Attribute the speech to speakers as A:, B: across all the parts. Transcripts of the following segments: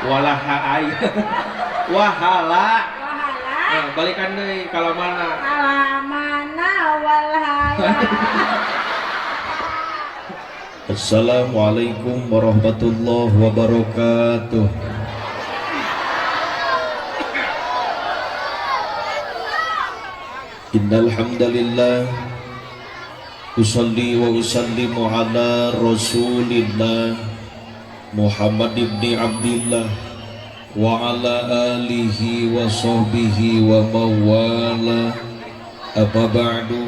A: Walaha aya. Wahala.
B: Wahala.
A: Balikan deui kalau mana?
B: Alamana walhaya.
C: Assalamualaikum warahmatullahi wabarakatuh. Innal hamdalillah usalli wa usallimu ala Rasulillah Muhammad ibni Abdillah wa ala alihi wa sahbihi wa mawala. Amma ba'du.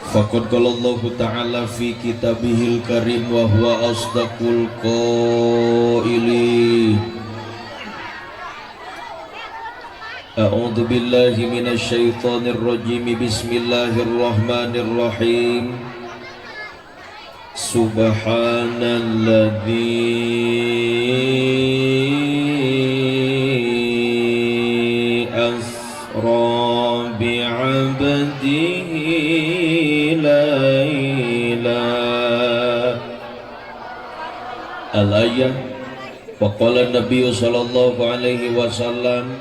C: Faqad qala Allah Ta'ala fi kitabihil karim wa huwa asdaqul qailin. A'udzu billahi minasy syaithanir rajim. Bismillahirrahmanirrahim. Subhanalladzi asra bi'abdihi al-ayah. Wa qala Nabi sallallahu alaihi wasallam,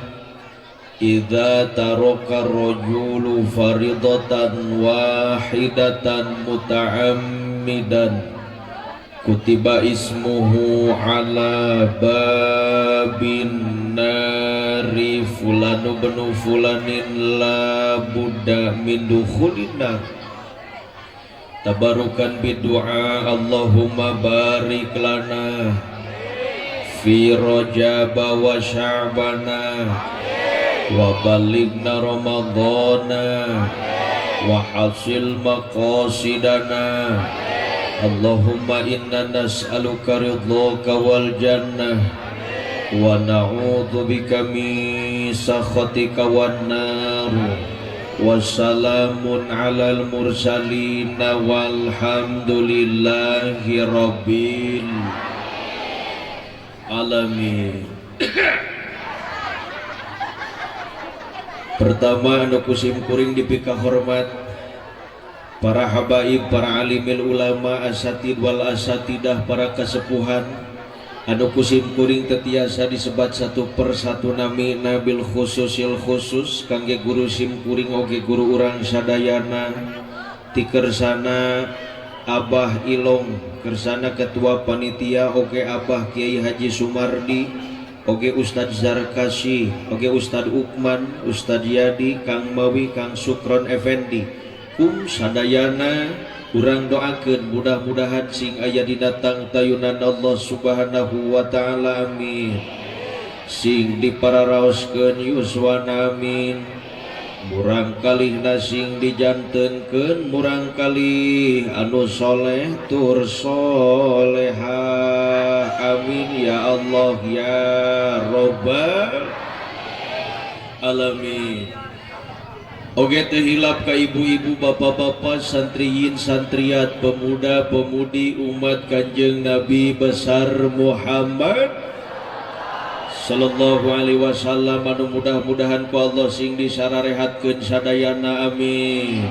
C: idza taraka rajulu faridatan wahidatan muta'ammidan kutiba ismuhu ala babin nari fulanu benu fulanin la budda min dukhulin nar. Tabarukan bidu'a Allahumma barik lana fi Rajab wa Sya'bana wa balighna Ramadhana wa hasil maqasidana. Allahumma inna nas'aluka ridhaka wal jannah wa na'udzu bika min sakhatika wan nar. Wassalamun alal mursalin walhamdulillahi rabbil alamin. Pertama anu kusim kuring dipika hormat para habaib, para alimil ulama, asatid wal asatidah, para kasepuhan anu kusim kuring tetiasa disebat satu persatu nami nabil khususil khusus kangge guru sim kuring oge guru urang sadayana ti kersana Abah Ilong, kersana ketua panitia oge Abah Kiai Haji Sumardi, oge Ustadz Zarkasi, oge Ustadz Ukman, Ustadz Yadi, Kang Mawi, Kang Sukron Effendi, sadayana urang doakeun mudah-mudahan sing aya di datang tayunan Allah Subhanahu wa ta'ala, amin. Sing dipararaoskeun yuswana, amin. Murang kalihna sing dijantenkeun, murang kalih anu soleh tur solehah, amin ya Allah ya Rabbal alamin. Oge teu hilap ka ibu-ibu, bapak-bapak, santriyin, santriat, pemuda, pemudi umat Kanjeng Nabi besar Muhammad sallallahu alaihi wasallam anu mudah-mudahan ku Allah sing disararehatkeun sadayana, amin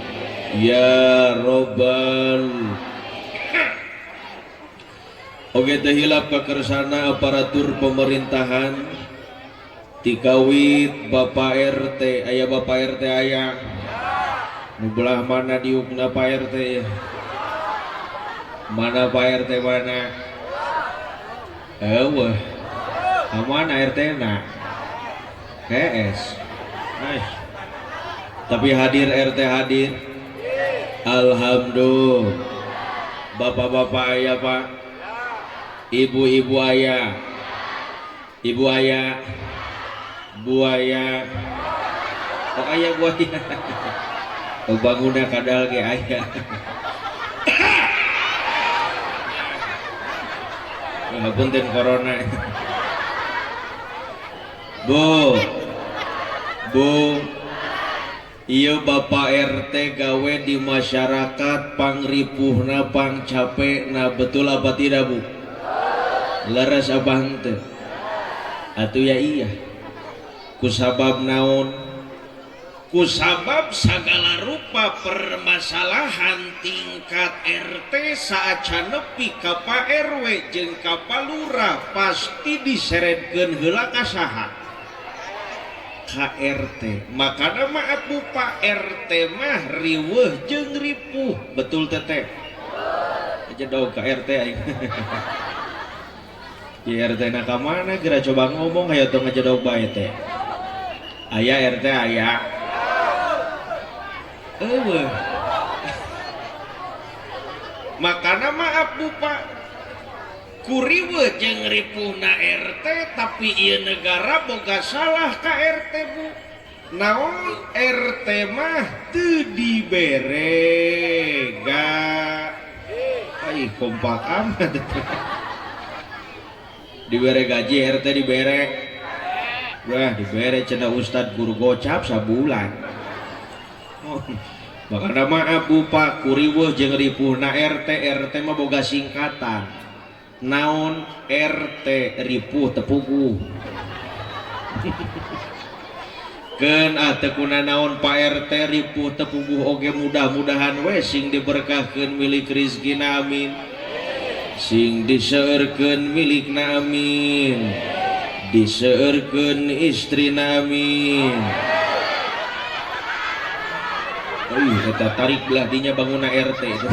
C: ya Rabbal. Oge teu hilap ka kersana aparatur pemerintahan tikawit Bapak RT, aya Bapak RT aya nu belah mana diukna Pak RT, mana Pak RT mana? Eueuh, mana RT na? KS. Tapi hadir RT hadir. Alhamdulillah. Bapak-bapak aya Pak, ibu-ibu aya, ibu aya, buaya, oh ayah buaya, oh bangunnya kadal ke ayah. Punten corona. Bu, iya Bapak RT gawe di masyarakat pangripuhna pang capekna, betul apa tidak Bu? Leres abah henteu? Atuh ya iya. Kusabab naon, kusabab segala rupa permasalahan tingkat RT saacan nepi ka Pak RW jeung ka Pak Lurah pasti diseretkeun heula ka saha ka RT. Makana mah atuh Pak RT mah riweuh jeung ripuh, betul teteh? Aja dong ka RT aing. Ya RT na ka mana geura coba ngomong hayo tong ngajadog bae teh. Aya RT aya. Makana maaf Bu Pak kuriwe jeung ripuhna RT tapi ieu negara boga salah ka RT Bu. Naon RT mah teu dibere ga ai kompak amat. Dibere gaji RT dibere. Wah dibere cenah Ustad guru gocap sabulan. Makana maaf Bu Pak kuriweuh jeung ripuhna RT mah boga singkatan. Naon RT ripuh tepuguh. Keun teu kunaon Pak RT ripuh tepuguh oge mudah-mudahan we sing diberkahkeun milik rizkina amin. Sing diseueurkeun milikna amin. Diseueurkeun istrina amin. Kita tarik belah dinya bangunna RT itu.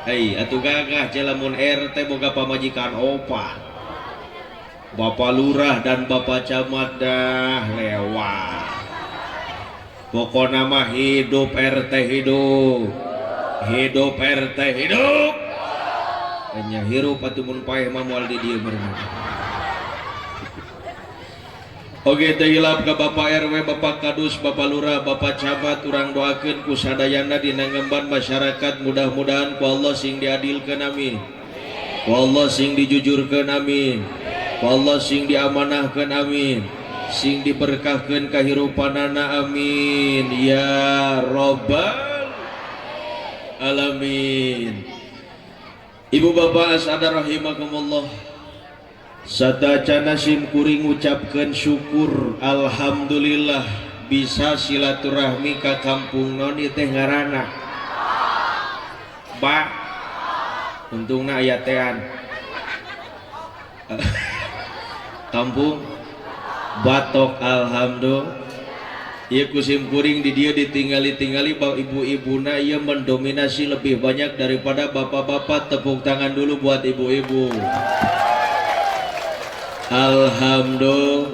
C: Hei, atuh gagah celamun RT boga pamajikan opah. Bapak Lurah dan Bapak Camat dah lewat. Pokokna mah hidup RT hidup. Hidup RT hidup. Hanya hirup atuh mun paeh mah moal di dieu berenang. Oke teh hilap ke Bapak RW, Bapak Kadus, Bapak Lurah, Bapak Camat urang doakeun ku sadayana dina ngemban masyarakat mudah-mudahan ku Allah sing diadilkeun amin. Ku Allah sing dijujurkeun amin. Ku Allah sing diamanahkeun amin. Sing diberkahkeun kahirupanana amin ya rabbal alamin. Ibu bapak sadar rahimakumullah. Sadacana sim kuring ngucapkeun syukur alhamdulillah bisa silaturahmi ka kampung non ieu teh ngaranna Ba untungna aya tean kampung Batok alhamdulillah. Ieu kusim kuring di dia ditinggali-tingali ibu-ibuna ieu mendominasi lebih banyak daripada bapak-bapak. Tepuk tangan dulu buat ibu-ibu. Alhamdulillah.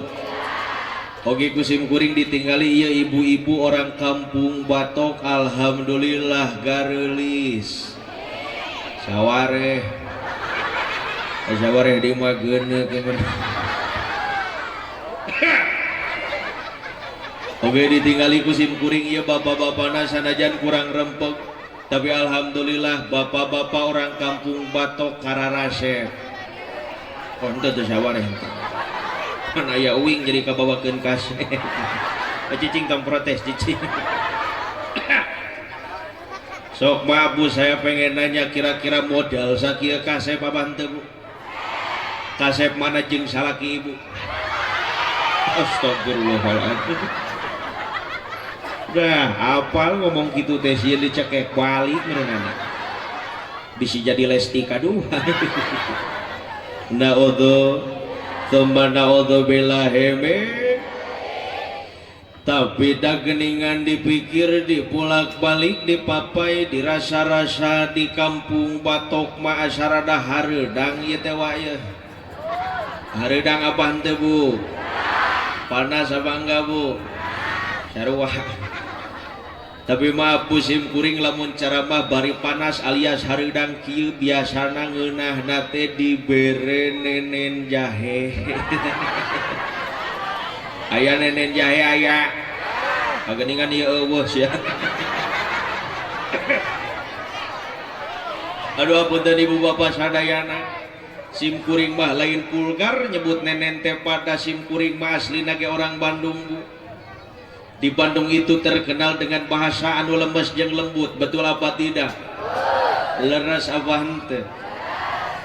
C: Oke kusim kuring ditinggali iya ibu-ibu orang kampung Batok alhamdulillah gareulis. Sawareh. Sawareh di mah geuneuh kemen. Oke ditinggali kusim kuring iya bapak-bapana sanajan kurang rempeg tapi alhamdulillah bapak-bapak orang kampung Batok kararasep. Konten tuh sawareh kan aya uing jadi kabawakeun kaset. Cicing tong protes cicing. Sok maaf Bu, saya pengen nanya kira-kira modal sakieu kasep apa henteu Bu? Kasep mana jeung salaki Ibu? Astagfirullahaladzim. Dah apal ngomong gitu teh sieun dicekek balik merenana. Bisa jadi Lesti kadua. Naudzu tsumma naudzu billahi tapi dah geningan dipikir dipulak balik dipapai dirasa-rasa di kampung Batok mah asarada hareudang ieu teh wae. Hareudang apa henteu Bu? Panas apa enggak Bu? Sarua. Tapi maaf pusim kuring lamun ceramah bari panas alias hareudang kieu biasana ngeunahna teh dibere nenen jahe. Aya nenen jahe aya. Kageningan ieu eueuh sia. Aduh apunten ibu bapak sadayana. Sim kuring mah lain vulgar nyebut nenen teh pada sim kuring mah aslina ge orang Bandung Bu. Di Bandung itu terkenal dengan bahasa anu lemes jeung lembut, betul apa tidak? Leres apa henteu?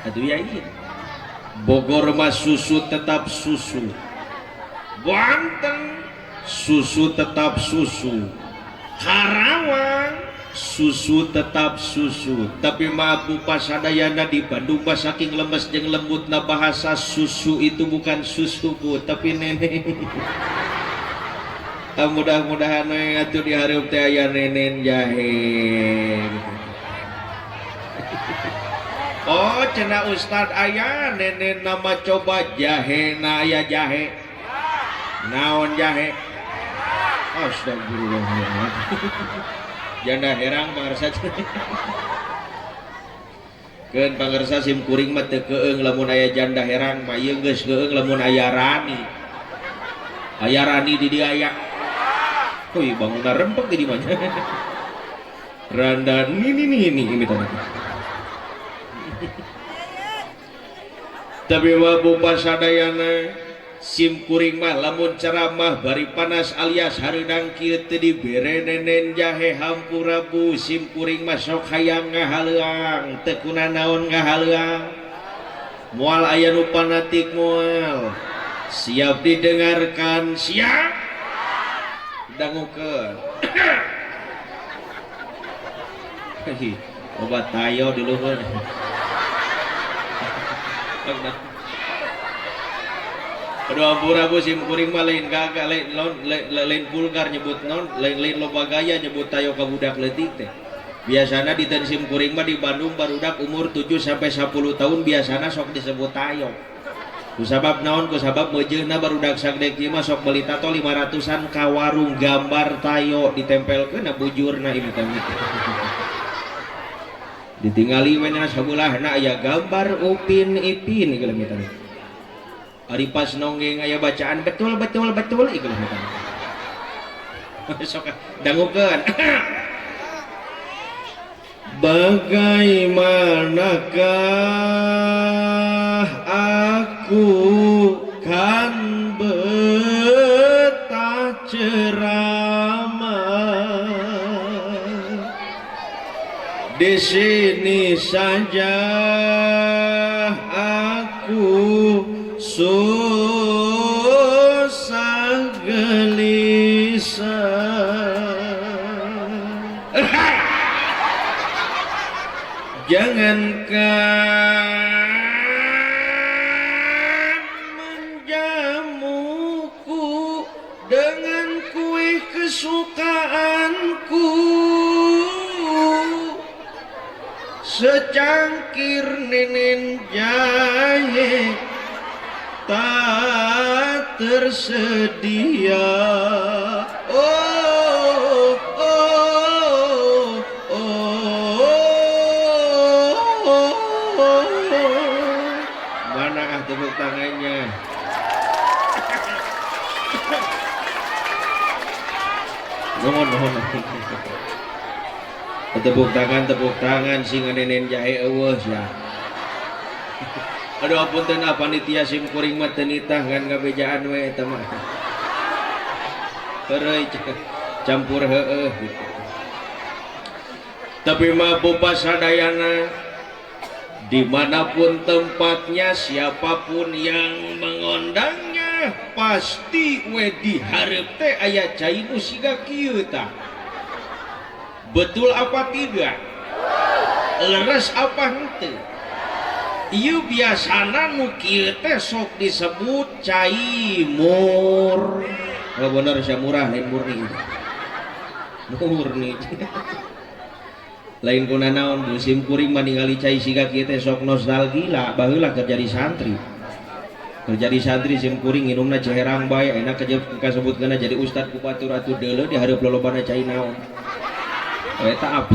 C: Aduh ya iya. Bogor mah susu tetap susu. Wanten susu tetap susu, Karawang susu tetap susu, tapi mabu pasadayana di Bandung mah saking lemes jeung lembutna bahasa susu itu bukan susuku tapi nenek. Mudah-mudahan atuh di hareup teh aya nenen jahe. Oh cenah Ustad aya nenen nama coba jahe na aya jahe. Naon jahe? Astagfirullahaladzim. Janda herang pangarsa keun pangarsa sim kuring mah teu keung lamun aya janda herang mah ieu geus keung lamun aya rani di dieu aya euy bangunna rempek di mana randa ini imitana tapi wabu pasadayana sim kuring mah lamun ceramah bari panas alias hareudang kieu teu dibere nenen jahe hampurabu sim kuring mah sok hayang ngahaleuang teu kunaon ngahaleuang moal aya nu panatik moal siap didengarkan siap dangukeun obat tayo di luhur aduh ampurabu sim kuring mah lain gagah lain vulgar nyebut non lain loba gaya nyebut tayo ka budak leutik teh biasana di sim kuring mah di Bandung barudak umur 7 sampai 10 tahun biasana sok disebut tayo kusabab naon kusabab meujeunna barudak sagdek ieu mah sok meuli tato 500-an ka warung gambar tayo ditempelkeun na bujurna ieu teh ditingali we na sabulahna aya gambar Upin Ipin geus mita ari pas nonggeng aya bacaan betul ieu mita sok dangukeun bagaimanakah aku kan betah ceramah di sini saja aku susah gelisah jangankan menjamuku dengan kue kesukaanku secangkir nenen jahe tak tersedia. Mana tepuk tangannya? Mohon. Tepuk tangan singa nenen jahe eueuh ya. Aduh apunten panitia sim kuring mah teu nitah ngan ngabejaan we eta mah. Heureuy campur heueuh gitu. Tapi mah sadayana dimanapun tempatnya siapapun yang mengundangnya pasti we di hareup teh aya cai nu siga kieu tah. Betul apa tidak? Leres apa henteu? Ieu biasana nu kieu teh sok disebut cai mur. Oh bener sia murah lain murni. Murni. Lain kuna naon musim kuring mah ningali cai siga kieu teh sok nostalgia baheula keur jadi santri. Keur jadi santri sim kuring nginumna ceherang bae ayeuna kasebutkeunna jadi ustad ku batur atuh deuleu di hareup lolobana cai naon. Eta apa?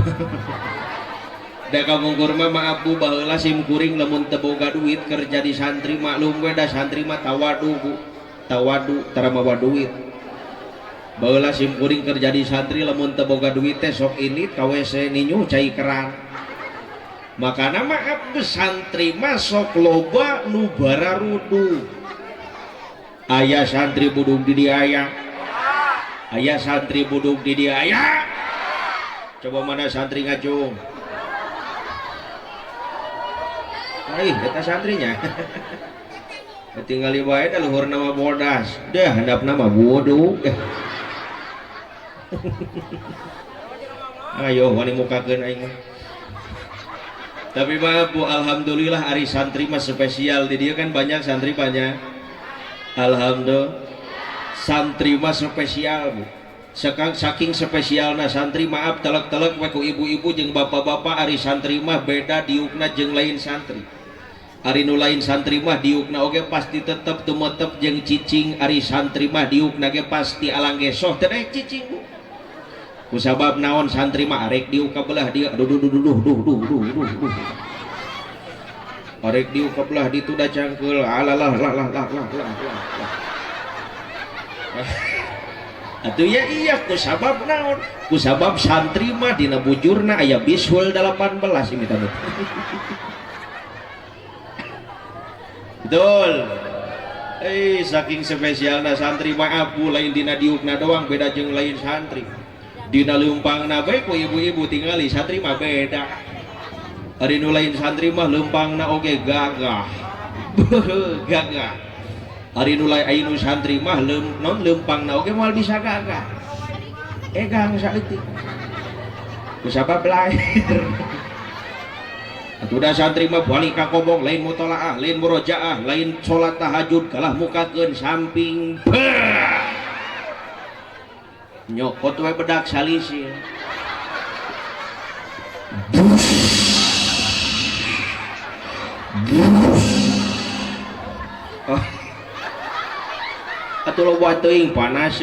C: Da kamungkur mah maaf bu baheula sim kuring lamun teu boga duit keur jadi santri maklum we da santri mah tawadu bu. Tawadu tara mawa duit. Baheula sim kuring keur jadi santri lamun teu boga duit teh sok ini ka WC ninyu cai keran. Makana maaf bu santri mah sok loba nu bararudu. Aya santri budug di dieu aya. Aya santri budug di dieu aya. Coba mana santri ngacung? Eta santrinya. tinggal wae da luhur nama bodas dah handap nama bodoh ayo wani mukakeun aing. Tapi mah Bu, alhamdulillah ari santri mah spesial di dia kan banyak santri banyak. Alhamdulillah santri mah spesial Bu. Saking spesialna santri maaf telek-telek we ku ibu-ibu jeung bapak-bapak ari santri mah beda diukna jeung lain santri. Ari nu lain santri mah diukna oge pasti tetep tumetep jeung cicing, ari santri mah diukna ge pasti alang gesoh teh daek cicing Bu. Kusabab naon santri mah arek diuk ka belah dia duh arek diuk ka belah ditu da cangkeul alalah lah atuh ya iya kusabab naon kusabab santri mah dina bujurna aya bishul 18 ini tadi betul. Saking spesialna santri mah abu lain dina diukna doang beda jeung lain santri. Dina leumpangna bae ku ibu-ibu tingali santri mah beda. Ari nu lain santri mah leumpangna oge gagah. Gagah. Ari nu lain anu santri mah leumpangna oge moal bisa gagah. Egang saeutik. Kusabab lain. Atuh da santri mah balik ka kobong lain mutolaah, lain murojaah, lain salat tahajud kalah mukakeun samping. Nyokot we bedak salisi atuh lo buat teuing panas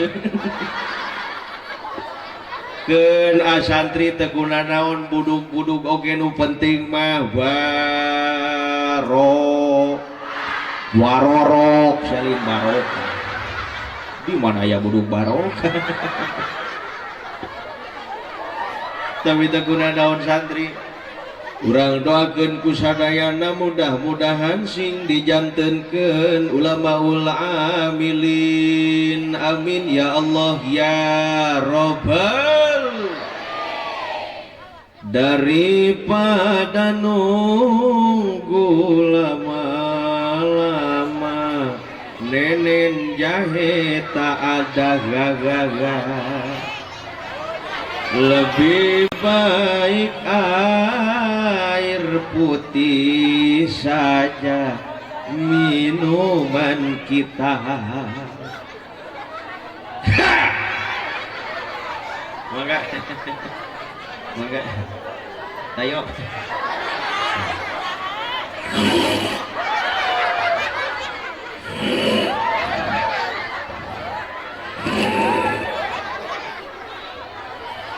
C: keun santri teu guna naon budug-budug oge nu penting mah warorok salin barok. Di mana ya buduk barok tapi teguna daun santri urang doakeun ku sadayana mudah-mudahan sing dijantenkeun ulamaul amilin amin ya Allah ya Rabbal daripada nunggu lama-lama nenen jahe tak ada gaga lebih baik air putih saja minuman kita. Mangga ayo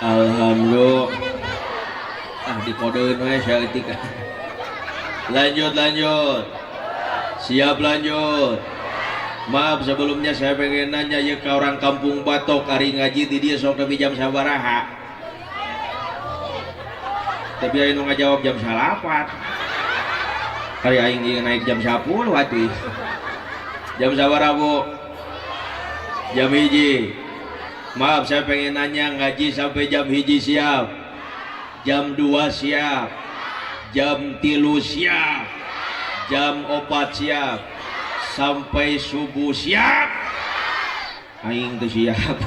C: alhamdulillah dikodein we saeutik. Lanjut siap lanjut. Maaf sebelumnya saya pengen nanya ya ke orang kampung Batok ari ngaji di dia sok nepi jam sabaraha. Tapi aing nu ngajawab jam 4. Ari aing naik jam 10 atuh. Jam sabaraha Bu? Jam 1. Maaf saya pengen nanya ngaji sampai jam 1 siap, jam 2 siap, jam 3 siap, jam 4 siap, sampai subuh siap. Aing tuh siap.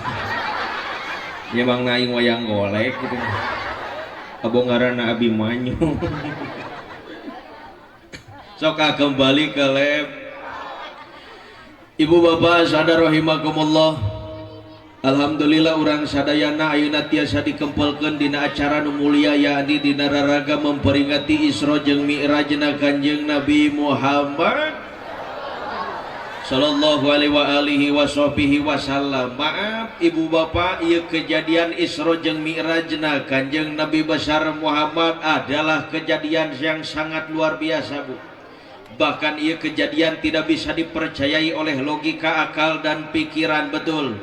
C: Emang aing wayang golek gitu. Abongarana Abimanyu. Soka kembali ke lab. Ibu bapak sadar rahimakumullah. Alhamdulillah urang sadayana ayeuna tiasa dikempelkeun dina acara nu mulia yakni dina raraga memperingati Isra jeung Mi'rajna Kanjeng Nabi Muhammad sallallahu alaihi wasallam. Maaf ibu bapak, ieu kejadian Isra jeung Mi'rajna Kanjeng Nabi besar Muhammad adalah kejadian yang sangat luar biasa Bu. Bahkan ieu kejadian tidak bisa dipercayai oleh logika, akal dan pikiran, betul.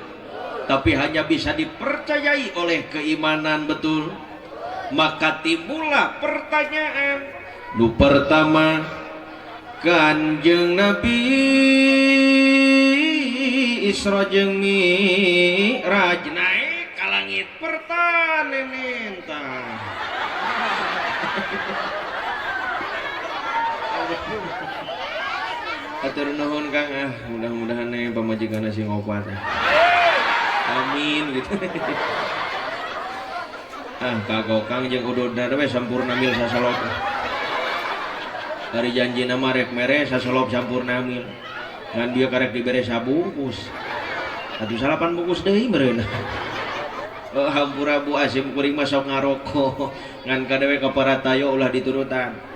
C: Tapi hanya bisa dipercayai oleh keimanan, betul. Maka timbullah pertanyaan nu pertama, Kanjeng Nabi Isra jeung Mi'raj naik ka langit pertanen tah. Matur nuhun Kang, mudah-mudahan pamajikan sing opat. Amin gitu. Kagokang jeung ududna we sampurna mil sasalop. Dari janjina mah rek mere sasalop sampurna mil. Ngan dia karek dibere sabungkus. Atuh 8 bungkus deui meureunna. Hampura Bu Asim kuring mah sok ngaroko. Ngan kadewe kaparatayo ulah diturutan.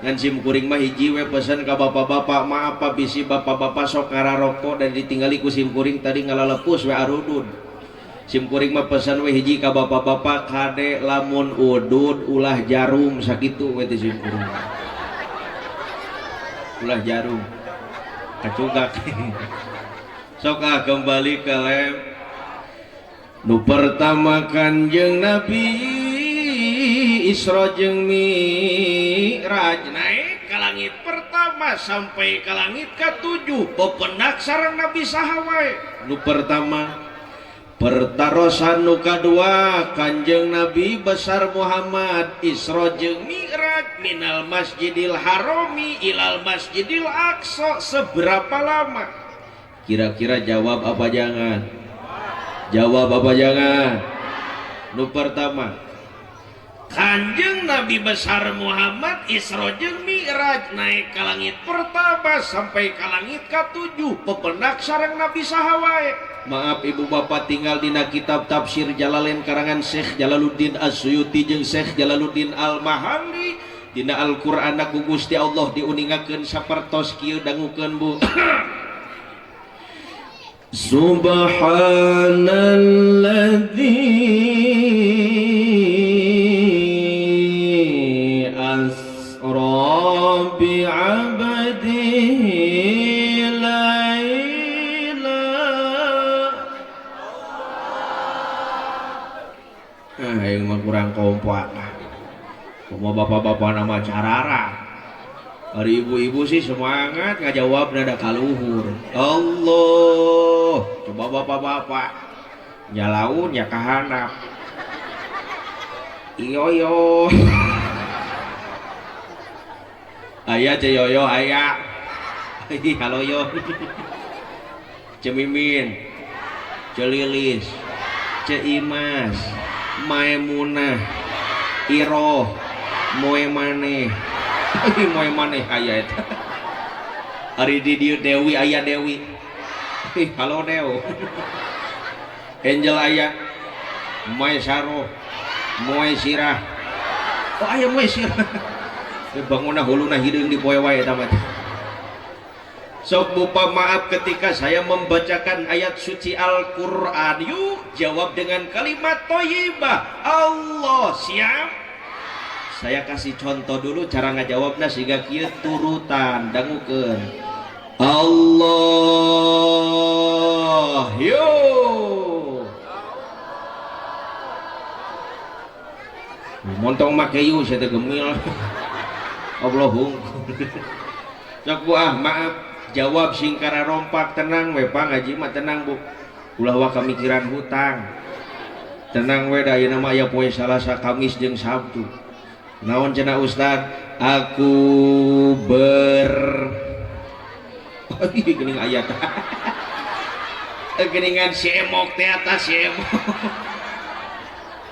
C: Ngan sim kuring mah hiji we pesen ka bapak-bapak, maaf Pak bisi bapak-bapak sok ngararoko dan ditinggali ku sim kuring tadi ngalalepus we arudud. Sim kuring mah pesan we hiji ka bapak-bapak kade lamun udud ulah jarum sakitu we teh sim kuring. Ulah jarum. Kacugak. Sok kembali ke lem. Nu pertama Kanjeng Nabi Isra jeung Mi'raj naik ka langit pertama sampai ka langit ka-7 bependak sareng Nabi saha wae. Nu pertama pertarosan nu kadua Kanjeng Nabi besar Muhammad Isra jeung Mi'raj minal Masjidil Harami ilal Masjidil Aqsa seberapa lama? Kira-kira jawab apa jangan? Jawab apa jangan? Nu pertama Kanjeng Nabi besar Muhammad Isra jeung Mi'raj naik ka langit pertama sampai ka langit ka-7 pependak sareng Nabi saha wae. Maaf ibu bapak tinggal dina kitab tafsir Jalalain karangan Syekh Jalaluddin As-Suyuti jeung Syekh Jalaluddin Al-Mahalli dina Al-Qur'an ku Gusti Allah diuningakeun sapertos kieu dangukeun Bu. Subhanalladzi asra bi'abdihi yang mah kurang kompak. Semua bapak-bapak nama carara. Hari ibu-ibu sih semangat ngajawab nada kaluhur. Allah. Coba bapak-bapak nyalaun ya kahanap. Iyoyo. Ayah ceyoyo ayah. Halo yo. Cemimin. Celilis. Ceimas. Maemunah Iroh Moe maneh Moe maneh aya eta ari di dieu Dewi aya Dewi halo Dew Angel aya Moe Saroh Moe Sirah oh aya Moe Sirah bangunna huluna hideung di poe wae eta mah. Sok bupa maaf ketika saya membacakan ayat suci Al-Quran. Yuk jawab dengan kalimat thayyibah. Allah siap. Saya kasih contoh dulu cara ngajawabna sehingga kieu turutan dangukeun. Allah yuk. Montong make yuk saya gemil. Allahum. Sok Bu maaf. Jawab singkara rompak tenang we Pak ngaji mah tenang Bu. Ulah wa kamikiran hutang. Tenang we da ayeuna mah aya poe Salasa Kamis jeung Sabtu. Naon cenah Ustad? Aku geuning ayat. Geuningan si emok teh atas si emok.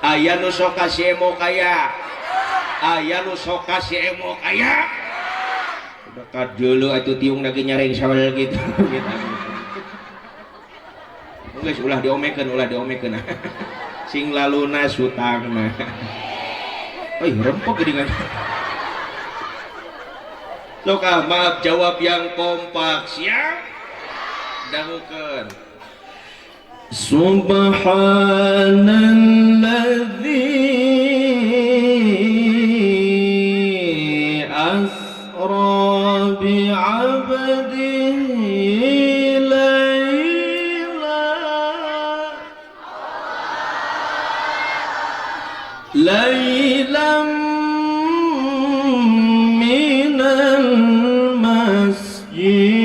C: Aya nu sok ka si emok aya. Aya nu sok ka si emok aya. Dekat dulu atuh tiung lagi nyaring sawel gitu. Geus ulah diomekeun sing laluna sutangna. Oi rempok geuningan. Sok maaf jawab yang kompak siap. Dangukeun. Subhanalladzi bi'abdihi laylan minal masjidil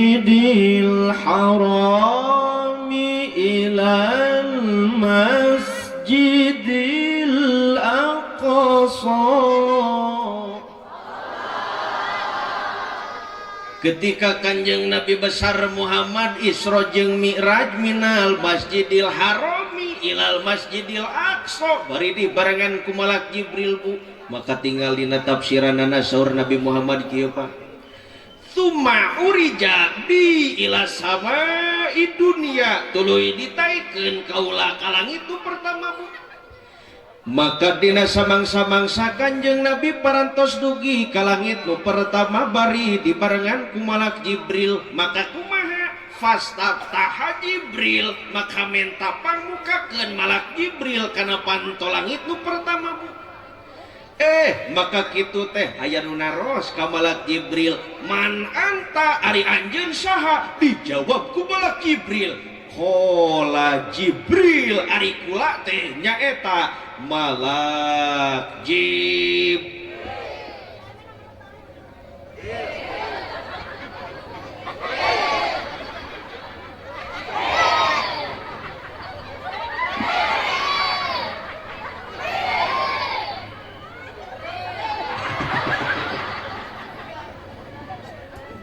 C: harami ilal masjidil aqsa ketika Kanjeng Nabi besar Muhammad Isra jeung Mi'raj minal Masjidil Harami ilal Masjidil Aqsa bari dibarengan ku malak Jibril bu maka tinggal dina tafsiranana saur Nabi Muhammad kieu Pak summa urija bi ila samai dunia tuluy ditaikeun kaula ka langit itu pertama bu maka dina samang-samangsa Kanjeng Nabi parantos dugi ka langit nu pertama bari dibarengan ku malak Jibril maka kumaha fastaftaha Jibril maka menta pangmukakeun malak Jibril kana panto langit nu pertama bu maka kitu teh aya nu naros ka malak Jibril man anta ari anjeun saha dijawab ku malak Jibril qala Jibril ari kula teh nyaeta malak Jibril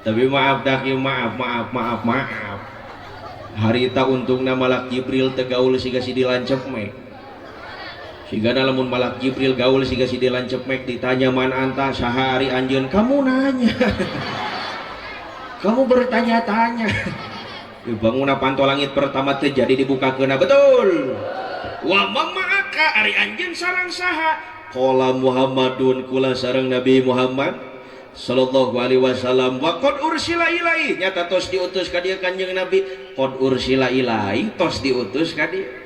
C: tapi maaf dah maaf harita untungna malak Jibril tegaul siga si dilancep mek siga lamun malak Jibril gaul siga si dilancep mek ditanya man anta saha ari anjeun kamu nanya kamu bertanya-tanya bangunna panto langit pertama teh jadi dibukakeuna betul wa mamaka ari anjeun sareng saha qala Muhammadun kula sareng Nabi Muhammad sallallahu alaihi wasallam wa qad ursila ilaihi nyata tos diutus ka dieu Kanjeng Nabi qad ursila ilaihi tos diutus ka dieu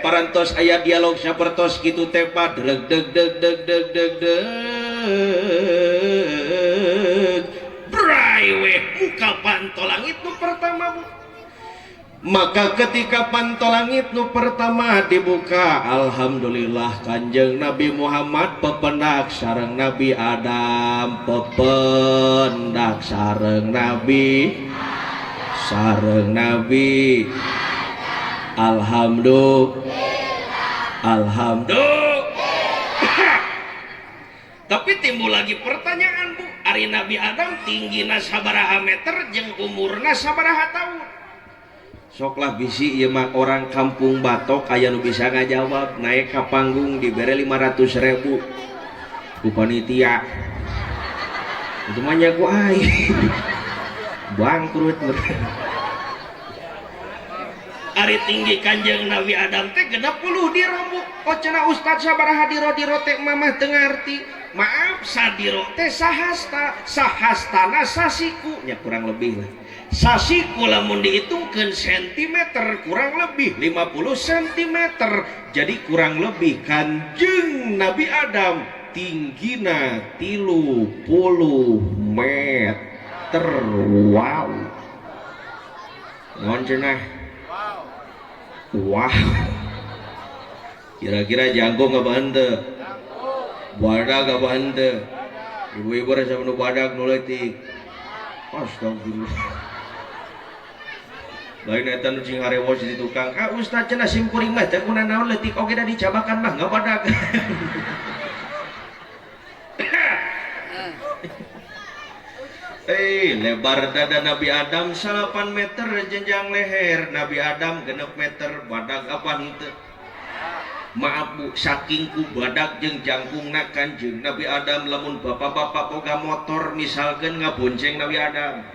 C: parantos aya dialog sapertos kitu teh pa deg deg deg deg deg deg deg brai we muka panto langit nu pertama bu maka ketika panto langit nu pertama dibuka alhamdulillah Kanjeng Nabi Muhammad pependak sareng Nabi Adam pependak sareng Nabi alhamdulillah tapi timbul lagi pertanyaan bu ari Nabi Adam tinggina sabaraha meter jeung umurna sabaraha tahun soklah bisi ieu mah orang kampung Batok aya nu bisa ngajawab naik ka panggung dibere 500.000 ku panitia itu mah nyaku aing bangkrut ari tinggi Kanjeng Nabi Adam teh 60 diro bu ocana ustad sabaraha diro teh mamah teu ngarti maaf sadiro teh sahastana sasiku nya kurang lebih lah sasiku lamun dihitungkeun sentimeter kurang lebih 50 cm jadi kurang lebih Kanjeng Nabi Adam tinggina 30 meter wow naon cenah wow kira-kira jangkung nggak bante badak nggak bante ibu-ibu rasa menu badak nuletik astagfirullah lain eta nu cing harewos di tukang ustaz cenah simkuring mah teh kuna naon leutik oge da dicabakan mah ngabadag lebar dada Nabi Adam 8 meter jenjang leher Nabi Adam 6 meter badag apa henteu maaf bu saking ku badag jeung jangkungna Kanjeng Nabi Adam lamun bapak-bapak boga motor misalkeun ngabonceng Nabi Adam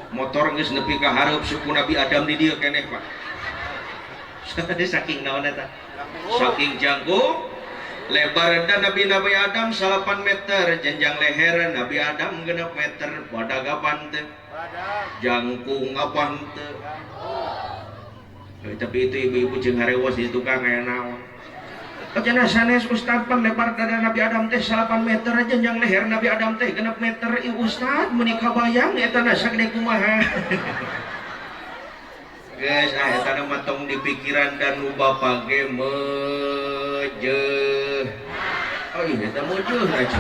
C: motor geus nepi ka hareup suku Nabi Adam di dieu keneh Pak saking naon eta saking jangkung lebar dan Nabi Adam 8 meter jenjang leher Nabi Adam 6 meter badag apaan teh jangkung apaan teh tapi itu ibu-ibu jeung hareuos di tukang aya naon Kacana sanes Ustad pan lebar dada Nabi Adam teh 8 meter jenjang leher Nabi Adam teh 6 meter Ustad menikah bayang eta na sagede kumaha guys eta mah tong di pikiran dan nu Bapak ge mejeh oh iya eta mejeh aja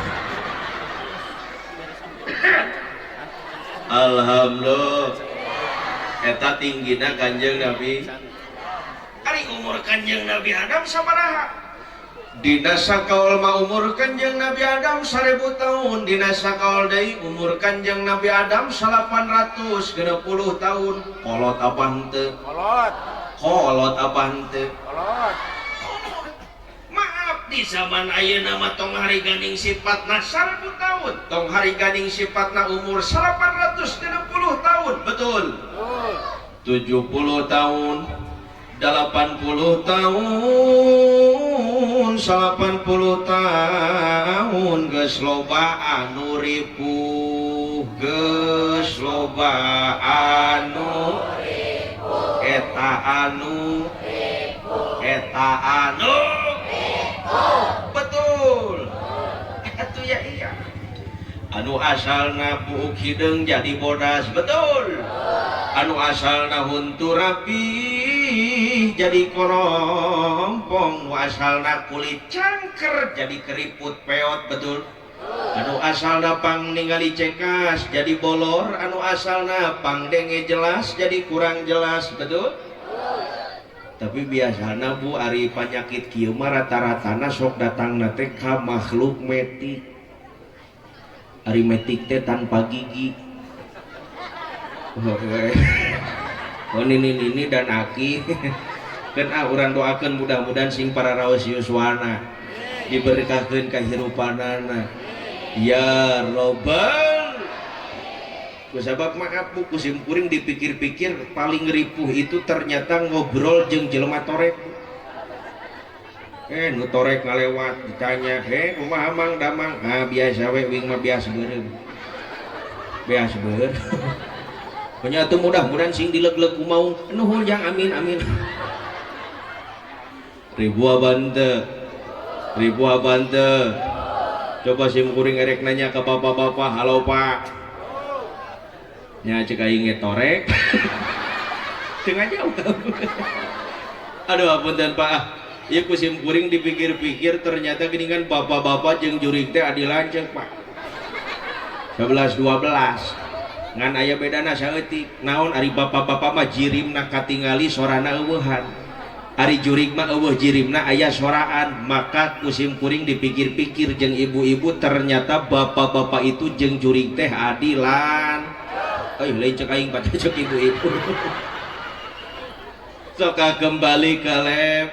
C: alhamdulillah eta tinggina Kanjeng Nabi ari umur Kanjeng Nabi Adam sabaraha Dina sakaul ma umur Kanjeng Nabi Adam 1000 tahun. Dina sakaul deui umur Kanjeng Nabi Adam 860 tahun. Kolot apa henteu? Kolot apa henteu? Maaf di zaman ayeuna mah tong hari ganding sifatna 1000 tahun. Tong hari ganding sifatna umur 860 tahun. Betul? 70 tahun. 80 tahun 80 tahun geus loba anu ripuh geus loba anu eta anu betul atuh ya iya anu asalna buuk hideung jadi bodas betul anu asalna huntu rapi jadi korompong asalna kulit cangker jadi keriput peot betul anu asalna pang ningali cekas jadi bolor anu asalna pang denge jelas jadi kurang jelas betul tapi biasana Bu ari panyakit kieu mah rata-ratana sok datangna teh ka makhluk metik ari metik teh tanpa gigi oh nini dan aki kan urang doakeun mudah-mudahan sing para raos yuswana diberkahkeun kahirupanana ya robbal kusabab maaf Bu kusim kuring dipikir-pikir paling ripuh itu ternyata ngobrol jeung jelema torek nu torek ngalewat ditanya kumaha mang damang biasa we wing mah biasa beureum pokoknya itu mudah-mudahan sing dileg-leg kumaung nuhun jang amin amin ribu abante coba sim kuring erek nanya ke bapak-bapak halo pak nya cek aing torek tengah jauh aduh apunten pak ieu ku sim kuring dipikir-pikir ternyata geuningan bapak-bapak jeung jurig teh adi lanceuk pak 11 12 ngan aya bedana saeutik naon ari bapak-bapak mah jirimna katingali sorana eueuhan ari jurig mah eueuh jirimna aya soraan maka kusim kuring dipikir-pikir jeung ibu-ibu ternyata bapak-bapak itu jeung jurig teh adilan lain cek aing pada cek ibu-ibu soka kembali ke lab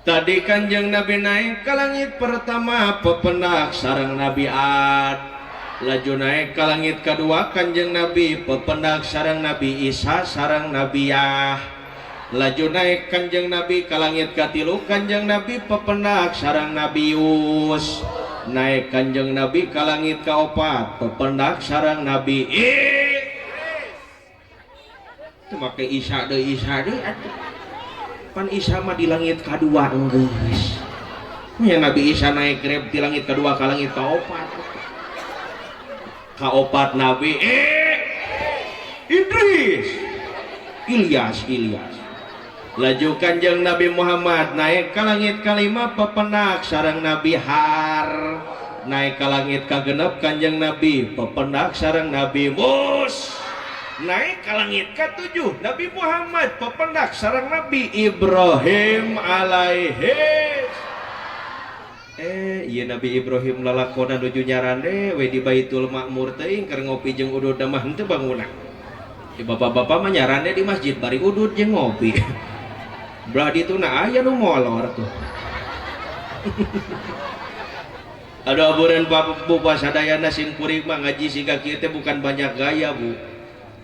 C: tadi Kanjeng Nabi naik ke langit pertama pependak sareng Nabi Ad laju naik ke langit kedua Kanjeng Nabi pependak sareng Nabi Isa sareng Nabi Yah laju naik Kanjeng Nabi ke langit katilu Kanjeng Nabi pependak sareng Nabi Yus naik Kanjeng Nabi ke langit kaopat pependak sareng Nabi itu make Isa deui pan Isa mah di langit kadua enggeus nya Nabi Isa naik grab di langit kedua ke langit kaopat kaopat Nabi Idris Ilyas laju Kanjeng Nabi Muhammad naik ke langit kalima pependak sareng Nabi Har naik ke langit kagenep Kanjeng Nabi pependak sareng Nabi Mus naik ke langit ketujuh Nabi Muhammad pependak sareng Nabi Ibrahim alaihi iya Nabi Ibrahim lalakona nuju nyarande we di Baitul Makmur teuing keur ngopi jeung udud mah henteu bangunan. Di bapak-bapak mah nyarande di masjid bari udud jeung ngopi. Belah ditu na aya nu molor tuh. Ada aburan Bapak Bu pasadayana sin kuring mah ngaji siga kieu teh bukan banyak gaya Bu.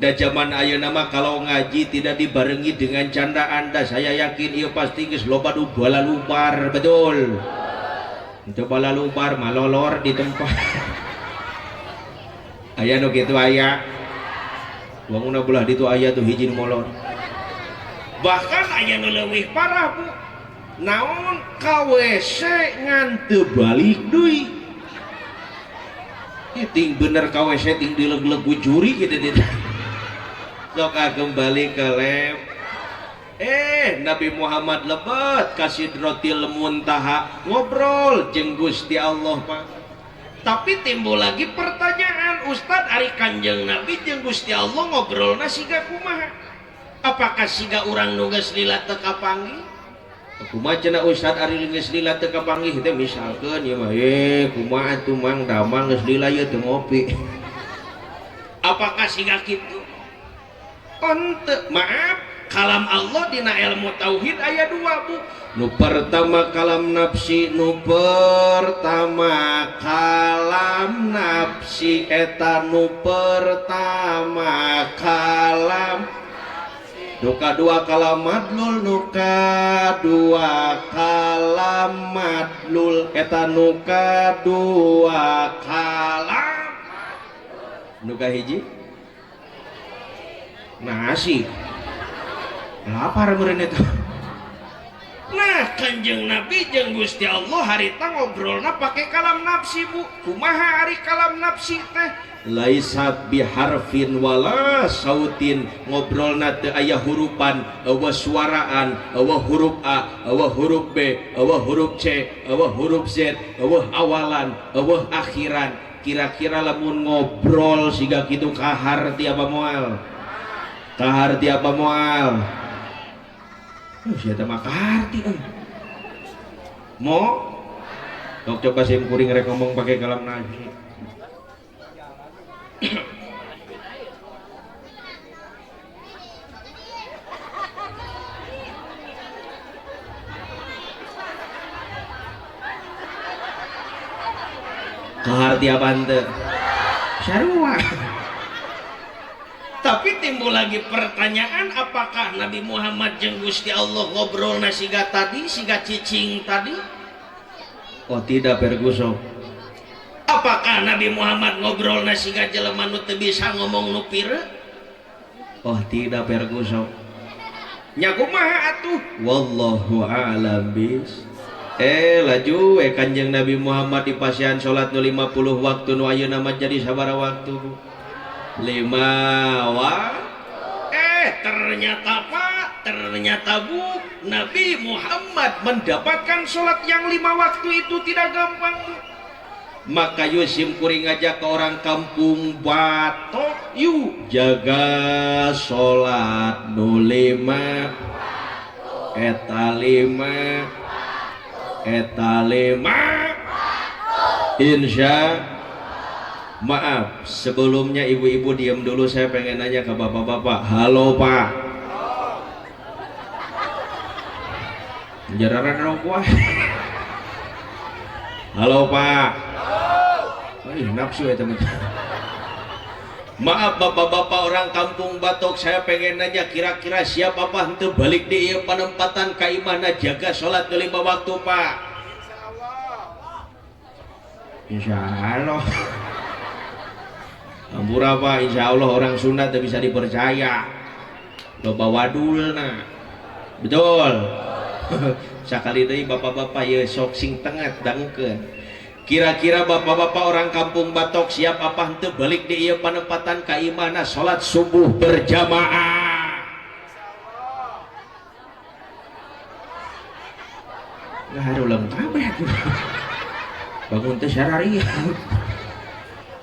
C: Da zaman ayeuna mah kalau ngaji tidak dibarengi dengan candaan da saya yakin ieu pasti geus loba nu bala lubar betul. Coba lalu bar malolor di tempat ayah nu gitu ayah wanguna belah ditu ayah tuh hijin molor bahkan ayah nu leuwih parah Bu naon KWC ngan teu balik deui ting bener KWC ting dileg-leg juri gitu sok kembali ke lab Nabi Muhammad lebet kasih Sidratil Muntaha ngobrol jeung Gusti Allah Pak. Tapi timbul lagi pertanyaan Ustad ari Kanjeng Nabi jeung Gusti Allah ngobrolna siga kumaha? Apakah siga urang nu geus lila teu kapanggih? kumaha cenah Ustad ari geus lila teu kapanggih teh misalkeun ieu mah kumaha atuh mang damang geus lila ieu teu ngopi. Apakah siga kitu? Henteu, maaf, kalam Allah dina ilmu tauhid aya 2 Bu. Nu pertama kalam nafsi, nu pertama kalam nafsi eta nu pertama kalam. Nu kadua kalam madlul, nu kadua kalam madlul eta nu kadua kalam. Nu kahiji nasi lapar meureun eta. Nah Kanjeng Nabi jeung Gusti Allah harita ngobrolna pake kalam nafsi Bu. Kumaha ari kalam nafsi teh? Laisat biharfin wala sautin, ngobrolna teu aya hurufan, eueuh suaraan, eueuh huruf A, eueuh huruf B, eueuh huruf C, eueuh huruf Z, eueuh awalan, eueuh akhiran. Kira-kira lamun ngobrol siga kitu kahar ti apa moal? Kahar ti apa moal? Sia teh mah kahar ti mo. Sok coba sim kuring rek ngomong pakai kalam nafsi. Kahar ti apaan teh? Sarua. Tapi timbul lagi pertanyaan, apakah Nabi Muhammad jeung Gusti Allah ngobrol siga tadi, siga cicing tadi? Oh tidak perguso. Apakah Nabi Muhammad ngobrol siga jelema nu teu bisa ngomong nu pireuk? Oh tidak perguso. Nya kumaha atuh? Wallahu a'lam bis. Laju Kanjeng Nabi Muhammad di pasian salat nu 50 waktu nu ayeuna mah jadi sabaraha waktu? 5 ternyata Pak, ternyata Bu, Nabi Muhammad mendapatkan sholat yang 5 waktu itu tidak gampang Bu. Maka Yusim kuring ngajak ke orang kampung Batok, yuk jaga sholat nu 5 eta 5 insya. Maaf, sebelumnya ibu-ibu diam dulu, saya pengen nanya ke bapak-bapak. Halo Pak. Jararan dong gua. Halo Pak. Nafsu ya teman. Maaf bapak-bapak orang kampung Batok, saya pengen nanya kira-kira siapa Pak henteu balik di ieu panempatan ka imahna jaga salat 5 waktu Pak. Insya Allah. Ampura Pak, insya Allah orang Sunda tak bisa dipercaya. Loba wadulna. Betul. Sakali deui bapak-bapak ye sok sing tenget dangkeun. Kira-kira bapak-bapak orang kampung Batok siap apa henteu balik di ieu panempatan ka imahna salat subuh berjamaah? Ngaharuleum kabeh. Bangun teh sarariah.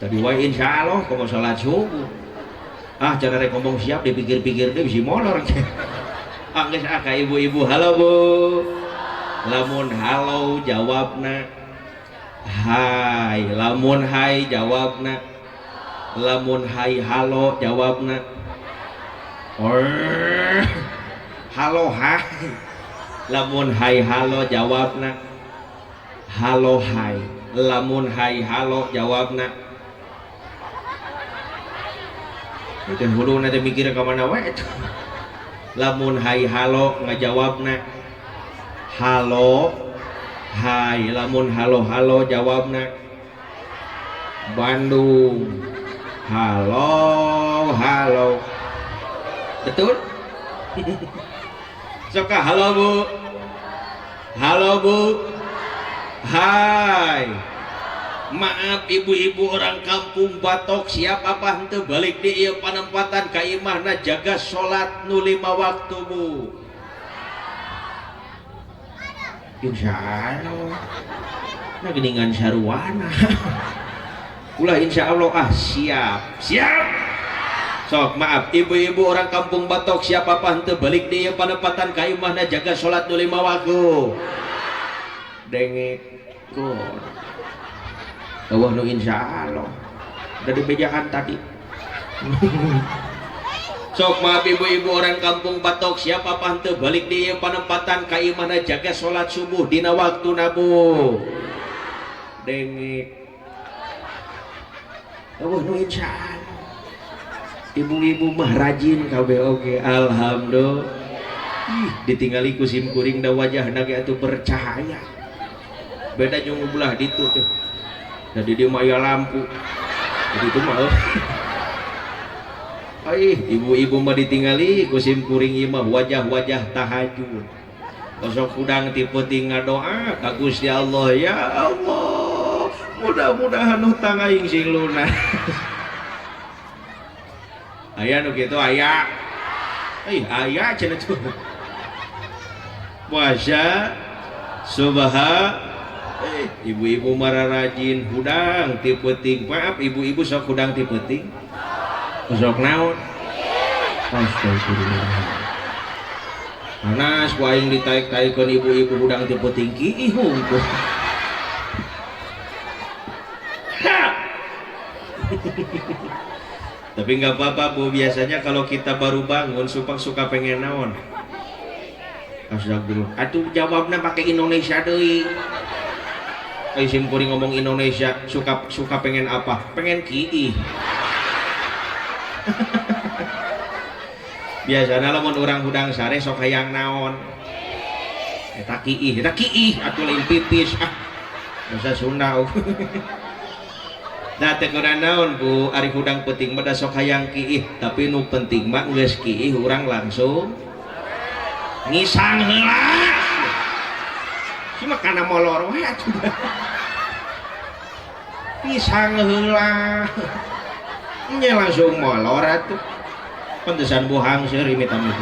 C: Tadi wae insya Allah kalau salat subuh. Cara rek ngomong siap dipikir-pikir deh bisi molor. Geus ka ibu-ibu. Halo Bu. Lamun halo jawabna hai, lamun hai jawabna, lamun hai halo jawabna halo hai, lamun hai halo jawabna halo hai, lamun hai halo jawabna. Itu hulu nanti mikir kemana wae itu. Lamun hai halo ngajawabna halo hai, lamun halo halo jawabna Bandung halo halo. Betul? Soka halo Bu. Halo Bu. Hai. Maaf ibu-ibu orang kampung Batok siap apa henteu balik di ieu panempatan ka imahna jaga salat nu 5 waktu Bu. Insya Allah. Nah geningan saruana. Ulah insya Allah siap. Siap. Sok maaf ibu-ibu orang kampung Batok siapa henteu balik dia panempatan ka imahna jaga salat nu 5 waktu dengek go eueuh nu insyaallah udah dibejakan tadi. Sok maaf ibu-ibu orang kampung Batok siapa henteu balik dia panempatan ka imahna jaga salat subuh dina waktu nabu dengek eueuh nu insyaallah. Ibu-ibu mah rajin kabeh oge alhamdulillah. Ditingali ku sim kuring da wajahna ge atuh bercahaya. Beda jeung ulah ditu teh. Da di dieu mah aya lampu. Jadi itu mah. Ibu-ibu mah ditingali ku sim kuring ieu mah wajah-wajah tahajud. Kosok udang tipe tinggal doa ka Gusti Allah, ya Allah. Mudah-mudahan hutang aing sing lunas. Aya nu kitu aya. Aya cenah tuh. Puasa subha ibu-ibu mara rajin hudang ti peuting. Maaf ibu-ibu sok hudang ti peuting. Sok naon? Astagfirullah. Panas ku aing ditaik-taikeun ibu-ibu hudang ti peuting ki hungkul. Tapi nggak apa-apa Bu, biasanya kalau kita baru bangun suka pengen naon. Astagfirullah. Atuh jawabnya pakai Indonesia deui. Sim kuring ngomong Indonesia suka pengen apa? Pengen kiih. Biasanya lamun urang hudang sare sok hayang naon. Eta kiih atuh lain pipis. Bahasa Sunda. Nah teguran naon Bu ari hudang peuting mah da sok hayang kiih, tapi nu penting mah geus kiih urang langsung ngisang heula. Cuma kana molor we atuh. Ngisang heula. Nya langsung molor atuh. Pantesan bohang seueur imit-imit.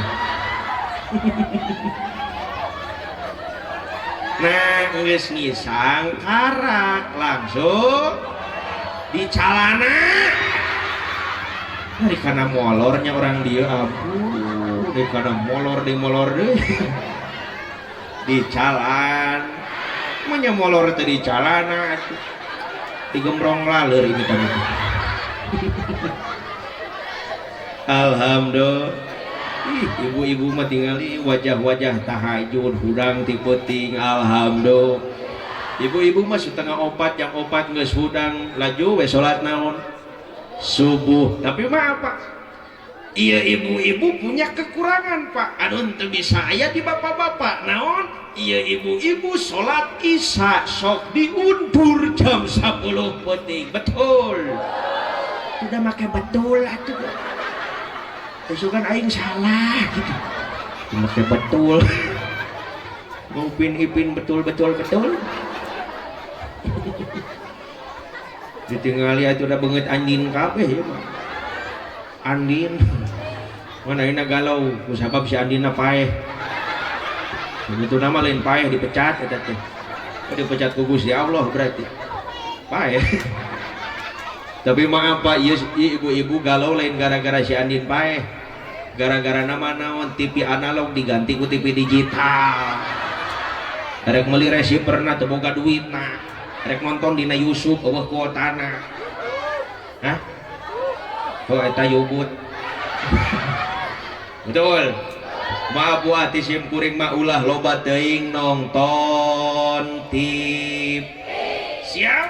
C: Nah geus ngisang karak langsung di calana di kana molornya orang dia ampun di kana molor deh di calan manya molor tadi calana digembrong laleur ini kami. Alhamdulillah. Ibu-ibu mah tingali wajah-wajah tahajud hudang ti peuting alhamdulillah. Ibu-ibu mah setengah opat yang opat geus hudang laju we salat naon subuh. Tapi mah apa? Iya ibu-ibu punya kekurangan Pak. Anu teu bisa aya di bapak-bapak. Naon? Iya ibu-ibu salat Isya sok diundur jam 10 peuting. Betul. Udah make betul atuh. Besokan aing salah gitu. Make betul. Ngupin ipin betul. Ditinggali atuh udah beungeut andin kabeh ya mah. Andin mana ini galau kusabab si andina paeh. Begitu nama lain paeh dipecat eta teh. Dipecat ku Gusti Allah berarti. Paeh. Tapi mah apa ieu ibu-ibu galau lain gara-gara si andin paeh. Gara-gara nama naon TV analog diganti ku TV digital. Rek meuli receiver na teu boga duitna. Rek nonton dina Yusuf eueuh kuotana. Hah? Oh eta yubut. Betul. Maaf Bu ati sim kuring mah ulah loba teuing nonton TV. Siap?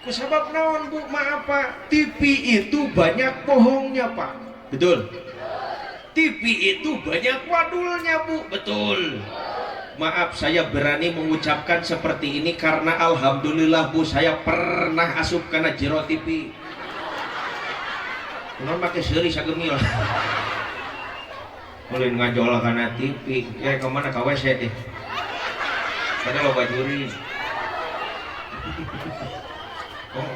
C: Kusabab naon Bu? Maaf Pak, TV itu banyak bohongnya Pak. Betul. TV itu banyak wadulnya Bu. Betul. Maaf saya berani mengucapkan seperti ini karena alhamdulillah Bu saya pernah asup kana jero TV. Kunaon make seuri sagemil. Mulai ngajol kana TV. Ya kemana ka WC deh. Kada loba juri. Oh.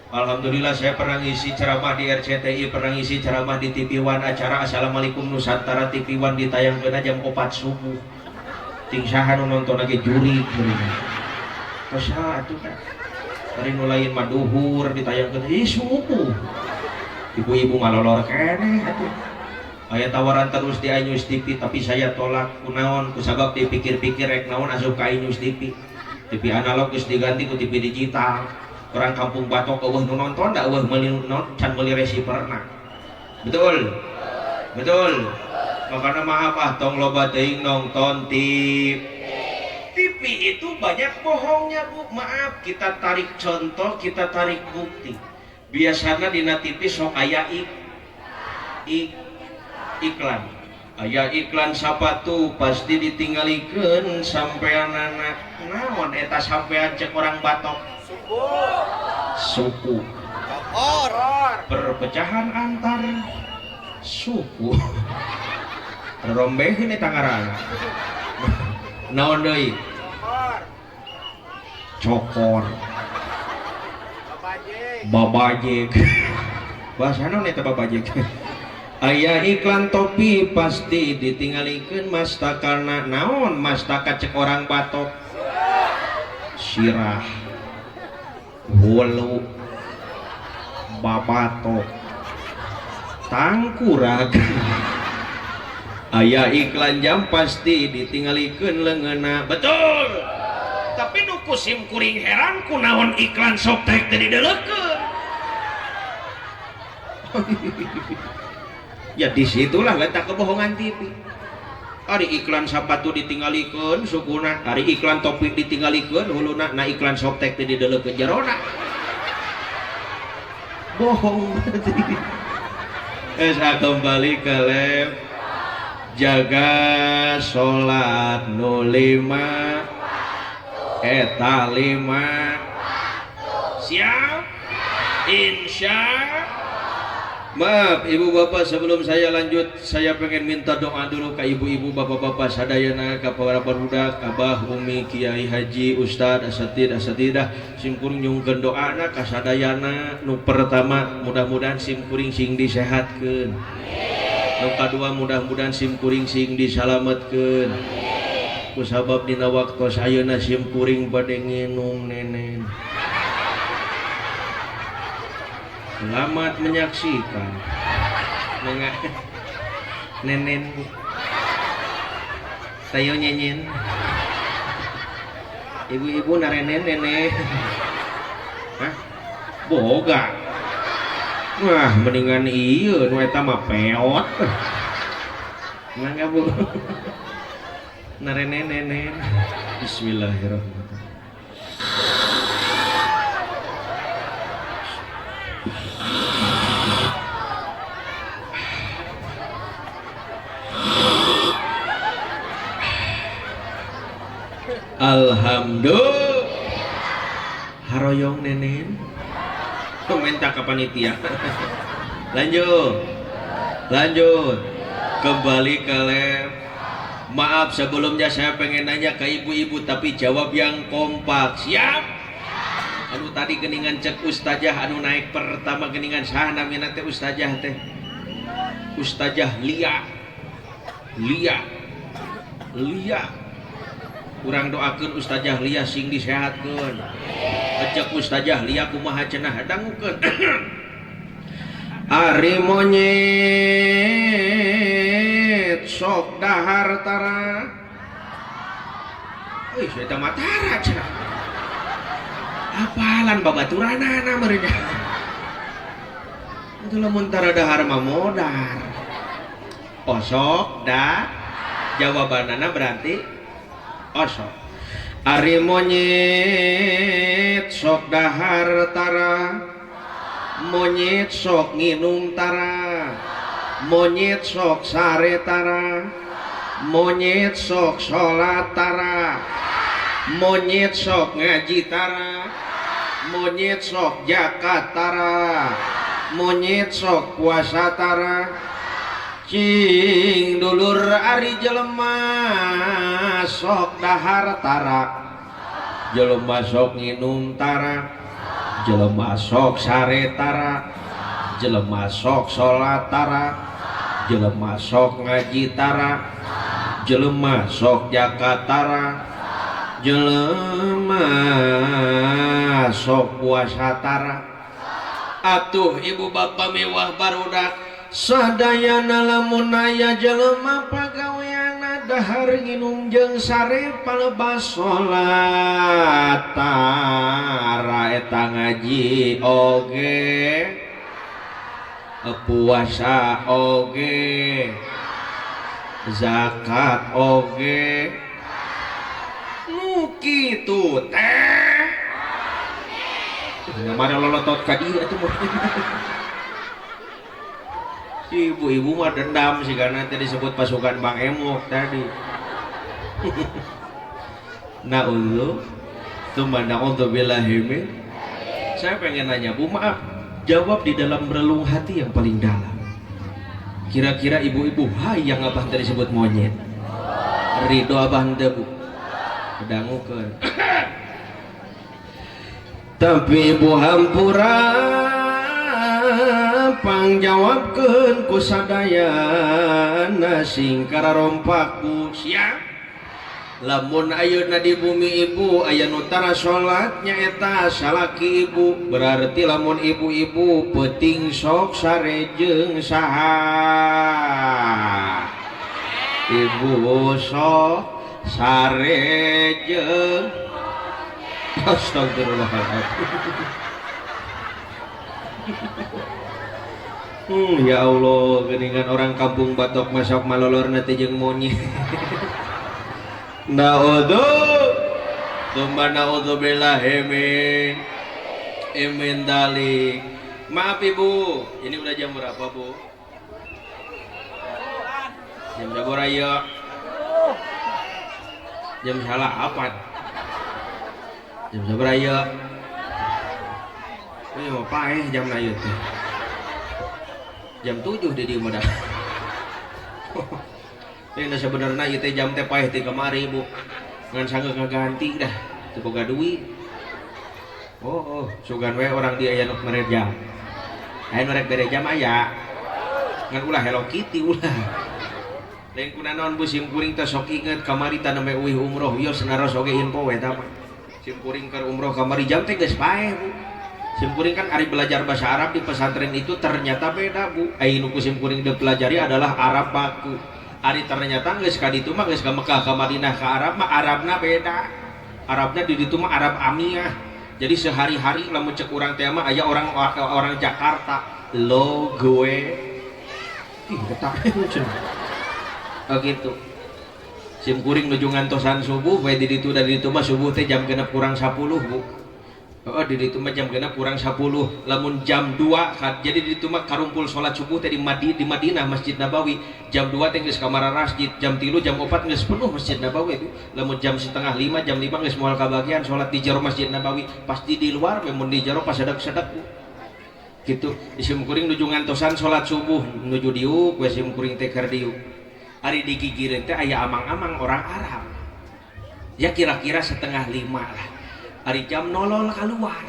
C: Alhamdulillah saya pernah ngisi ceramah di RCTI, pernah ngisi ceramah di TV One acara Assalamualaikum Nusantara TV One ditayangkeun jam 4 subuh. Ting saha nu nonton lagi juri Masa atuh kan. Dari nulain mah duhur ditayangkeun subuh. ibu-ibu malolor keneh atuh. Aya tawaran terus di News TV tapi saya tolak. Kunaon? Kusabab dipikir-pikir rek naon asup ka News TV. TV analog geus diganti ku TV digital. Orang kampung Batok eueuh nu nonton da eueuh meuli can meuli receiverna. Betul. Betul. Makanya maaf tong loba teuing nonton TV itu banyak bohongnya Bu. Maaf, kita tarik contoh, kita tarik bukti. Biasanya dina TV sok aya iklan. Aya iklan sepatu pasti ditinggalikeun sampean anak. Naon eta sampean cek orang Batok? Suku. Perpecahan antar suku. Rombehin eta ngaranna. Naon deui? Cokor. Babajek. Bahasa naon eta babajek? Aya iklan topi pasti ditinggalikeun mastakana. Naon mastaka cek orang Batok? Sirah. Hulu. Babatok. Tangkurag. Aya iklan jam pasti ditinggalikeun leungeunna. Betul. Tapi nu kusim kuring heran kunaon iklan sok teh teu dideleukeun. Ya disitulah letak kebohongan TV. Ari iklan sepatu ditinggalikeun sukuna, ari iklan topi ditinggalikeun huluna, na iklan sok teh teu dideleukeun jerona. Bohong. Esa kembali ke lab. Jaga sholat nu 5 eta 5 siap insya. Maaf ibu bapak, sebelum saya lanjut saya pengen minta doa dulu ke ibu-ibu bapak-bapak sadayana, ke para budak abah umi kiai haji ustad asatid asatidah simkuring nyungkeun doana ka sadayana. Nu pertama mudah-mudahan simkuring sing disehatkeun. Nu kadua mudah-mudahan simkuring sing disalametkeun. Kusabab dina waktos ayeuna simkuring bade nginum nenen. Selamat menyaksikan. Nenen. Sayo nyenyen. Ibu-ibu narenen nene. Hah? Boga. Wah, mendingan iya nu eta mah peot. Mangga Bu. Narenen nenen. Bismillahirrahmanirrahim. Alhamdulillah. Haroyong nenen. Minta ke panitia. Lanjut kembali ke lab. Maaf sebelumnya saya pengen nanya ke ibu-ibu tapi jawab yang kompak. Siap? Anu tadi geningan cek ustazah anu naik pertama geningan saha namina teh ustazah teh? Ustazah Lia. Urang doakeun ustazah Lia sing disehatkeun. Ajak ustazah Lia kumaha cenah dangukeun. Ari monyet sok dahar tara. Euy eta mah tara cenah. Apalan babaturanana meureun. Itu lamun tara dahar mah modar. Osok da jawabanana berarti osok. Ari monyet sok dahar tara, monyet sok nginum tara, monyet sok sare tara, monyet sok sholat tara, monyet sok ngaji tara, monyet sok zakat tara, monyet sok puasa tara. Cing dulur ari jelema sok dahar tara, jelema sok nginum tara, jelema sok sare tara, jelema sok sholat tara, jelema sok ngaji tara, jelema sok zakat tara, jelema sok puasa tara. atuh ibu bapak mewah barudak sadayana lamun aya jelema pagaweana dahar nginum jeung sare palebas salat tara eta ngaji oge puasa oge zakat oge nu kitu teh mana lolotot ka dieu atuh si ibu-ibu mah dendam sih karena tadi disebut pasukan Bang Emok tadi. Na'udzu tsumma na'udzubillahi min. Saya pengen nanya Bu, maaf, jawab di dalam relung hati yang paling dalam. Kira-kira ibu-ibu hayang abah tadi disebut monyet. Ridho abah henteu Bu. Kedangukeun. Tapi ibu hampura pangjawabkeun ku sadayana sing kararompak sia lamun ayeuna di bumi ibu aya nu tara salat nyaeta salaki ibu berarti lamun ibu-ibu peuting sok sarejeung saha ibu sok sarejeung astagfirullahaladzim. Ya Allah, geningan orang kampung batok masuk malolor nanti jeung monyet. Na'udzu tsumma na'udzubillahi min dalik. Maaf Ibu, ini udah jam berapa Bu? Jam berapa raya? Jam salah apa? Jam berapa raya? Ini mau paeh jam na ieu teh. Jam 7 di dieu mah dah. Ini sebenarnya ieu teh jam teh paeh ti kamari Bu. Ngan sanggeus ngaganti dah, teu boga duit. Oh, sugan we orang dia aya nu mere jam. Aya nu rek bere jam aya. Ngan ulah Hello Kitty ulah. Lain kunaon Bu sim kuring teh sok inget kamari teh nembe uih umroh, ieu senaros oge info we tah. Sim kuring keur umroh kamari jam teh geus paeh Bu. Simkuring kan ari belajar bahasa Arab di pesantren itu ternyata beda Bu. Anu simkuring dia pelajari adalah Arab baku. Ari ternyata geus ka ditu mah geus ka Mekah ka Madinah ka Arab mah Arabna beda. Arabna di ditu mah Arab Amiyah. Jadi sehari-hari lamun cek urang teh mah aya orang Jakarta. Lo gue. Ih eta oh gitu. Simkuring nuju ngantosan subuh we di ditu dari ditu mah subuh teh jam 6 kurang 10 Bu. Oh di ditu mah jam genep kurang 10 lamun jam 2 jadi di ditu mah karumpul sholat subuh teh di Madinah Masjid Nabawi jam 2 teh geus ka masjid jam 3 jam 4 geus penuh Masjid Nabawi itu lamun jam setengah 5 jam 5 geus moal kabagian sholat di jero Masjid Nabawi pasti di luar mun di jero pas sedek-sedek gitu isim kuring nuju ngantosan sholat subuh nuju diuk we sim kuring teh keur diuk ari di gigireun teh aya amang-amang orang Arab ya kira-kira setengah 5 lah. Hari jam nolol keluar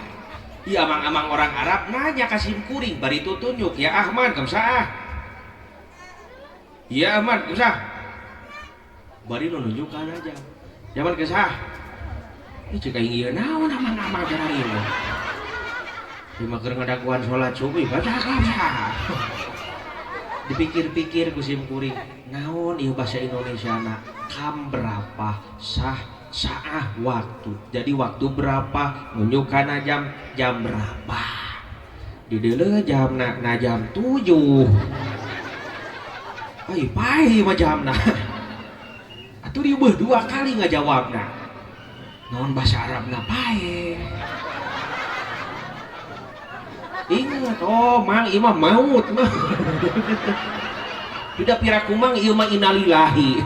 C: iya amang-amang orang Arab nanya ke simkuring bari itu tunjuk ya Ahmad kamsah ya Ahmad kamsah bari nu nunjukkan aja zaman kesah ini cek aing ieu naon amang-amang cara ieu di mah keur ngadaguan salat subuh baca kamsah dipikir-pikir ku simkuring naon ieu bahasa Indonesiana kam berapa sah saah waktu jadi waktu berapa nunjukkan jam berapa di dieu jam na jam 7 ai paeh mah jamna atuh dieu beuh 2 kali ngajawabna naon bahasa Arabna paeh ingat oh mang ieu mah maut mah tidak piraku mang ieu mah innalillahi.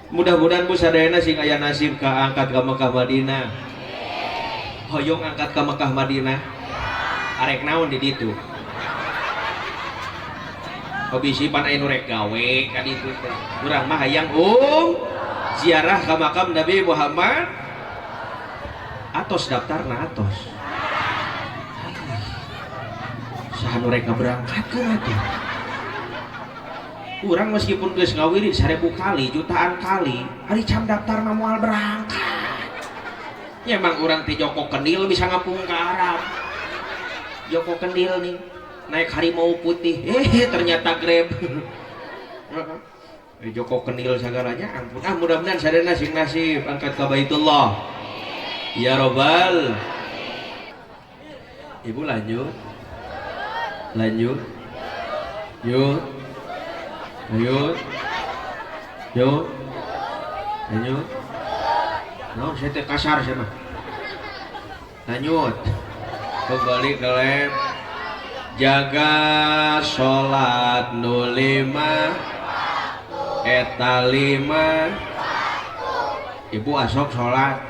C: Mudah-mudahan Bu sadayana sing aya nasib ka angkat ka Mekah Madinah. Hoyong angkat ka Mekah Madinah. Arek naon di ditu? Bisi pan aya nu rek gawe ka ditu teh. Urang mah hayang ziarah ka makam Nabi Muhammad. Atos daftarna atos. Saha nu rek berangkatkeun atuh. Kurang meskipun geus ngawirit 1000 kali jutaan kali hari cam daftar moal berangkat ya emang orang ti Joko Kenil bisa ngapung ke Arab Joko Kendil nih naik harimau putih, ternyata Grab. Joko Kendil segalanya, ampun. Mudah-mudahan sadana sing nasib angkat ka Baitullah. Ya Robbal. Ibu lanjut. Lanjut. Yuk. Lanjut. Yuk. Lanjut. No, saya teh kasar saya mah. Lanjut. Kembali ke lem. Jaga sholat nu 5 eta 5. Ibu asok sholat,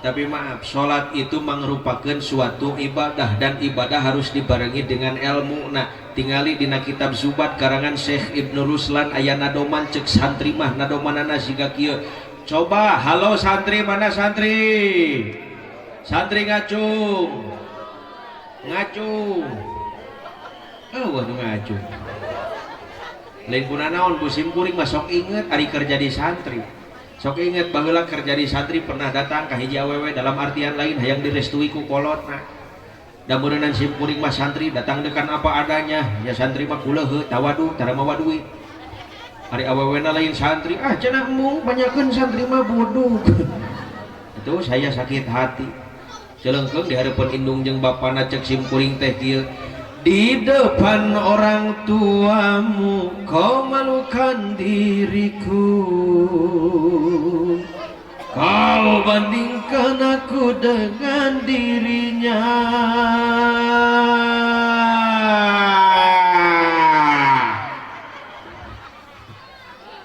C: tapi maaf, sholat itu merupakan suatu ibadah dan ibadah harus dibarengi dengan ilmu. Nah, tingali dina kitab Zubat karangan Syekh Ibnu Ruslan aya nadoman cek santri mah nadomanana siga kieu. Coba halo santri, mana santri? Santri ngacung. Ngacung. Waduh ngacung. Lain puna naon musim kuring mah sok inget ari kerja di santri. Sok inget baheula kerja di santri pernah datang ka hiji awewe dalam artian lain hayang direstui ku kolotna. Da meureunnan sim kuring mah santri datang dekan apa adanya. Ya santri mah kuleuh tawadu tara mawa duit. Ari awewena lain santri, cenah mung banyakeun santri mah bodoh. Itu saya sakit hati. Celengkeung di hareupeun indung jeung bapana cek sim kuring teh kieu. Di depan orang tuamu kau malukan diriku, kau bandingkan aku dengan dirinya.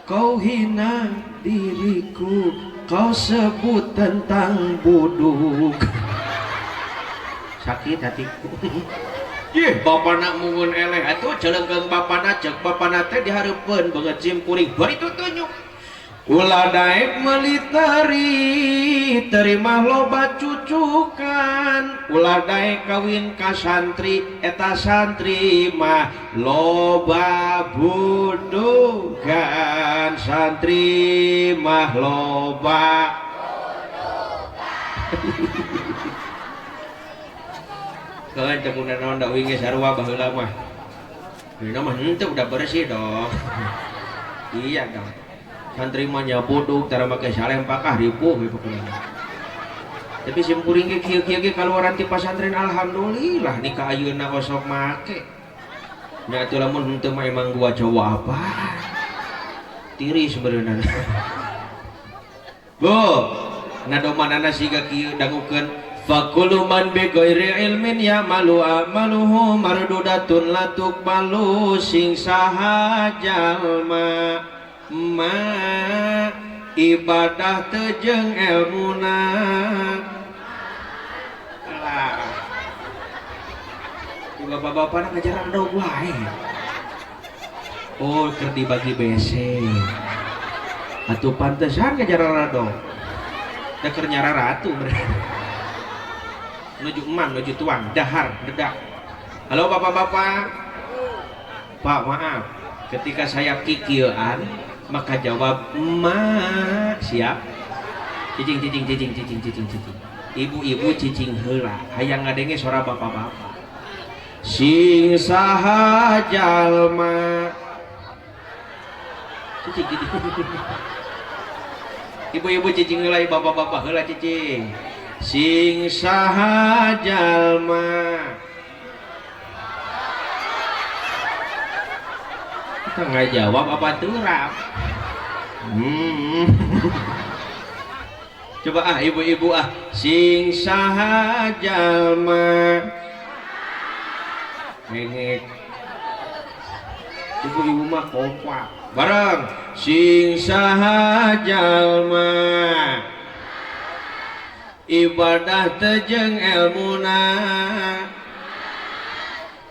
C: Kau hina diriku, kau sebut tentang bodoh. Sakit hatiku. Bapana mungun eleh atuh celengkeung bapana cek bapana teh dihareupeun beungeut sim kuring bari tutunjuk ulah daek meuli teri terima loba cucukan ulah daek kawin ka santri eta santri mah loba budukan santri mah loba kan cekunan naon da wingi sarua baheula mah. Dina mah henteu udah bersih dong. Iya dong. Santri mah nya buduk tara make salem pakah ripuh we pokona. Tapi sim kuring ge kieu-kieu ge kaluaran ti pasantren alhamdulillah nikah ayeuna osok make. Nya atuh lamun henteu mah emang gua cowok apa? Tiri sebenarnya. Bu, nadomanana siga kieu dangukeun fakuluman bi ghairi ilmin ya malu amaluhu mardudatun latuk balu sing saha jalma ma ibadah teu jeung elmuna lah bapak-bapak ngajaran dog wae oh keur dibagi BC atuh pantesan ngajaran dog da keur nyara ratu menuju eman, menuju tuan, dahar, dedak. Halo bapak-bapak. Pak maaf, ketika saya kikieuan maka jawab emak. Siap? Cicing. Ibu-ibu cicing heula, hayang ngadenge suara bapak-bapak. Sing saha jalma. Cicing. Ibu-ibu cicing heula, bapak-bapak heula cicing. Sing saha jalma kita nggak jawab apa turap coba ibu-ibu sing saha jalma ngengek ibu-ibu mah kompak bareng sing saha jalma ibadah teu jeung elmuna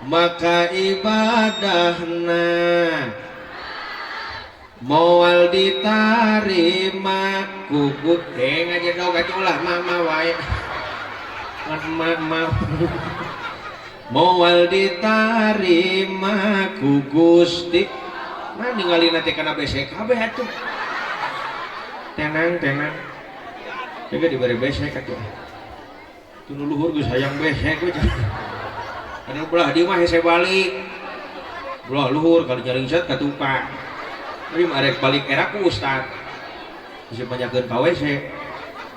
C: maka ibadahna moal ditarima kuku ngaji dog ulah mama wae mama moal ditarima ku Gusti mah ningali nanti kana besek kabeh atuh tenang jaga diberi besek atuh. Tu luhur geus hayang besek we. Anu belah dieu mah hese balik. Belah luhur kalau nyaring set katupak. Tapi mah arek balik era ku ustad. Bisa banyakeun ka WC.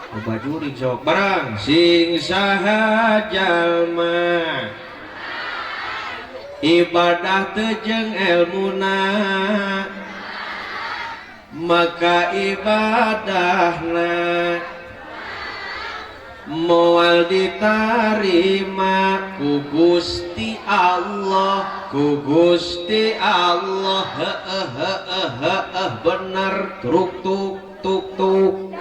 C: Baju ring sok barang sing saha jalma ibadah teu jeung elmuna maka ibadahna moal ditarima ku Gusti Allah, ku Gusti Allah. Bener truk tuk tuk tuk.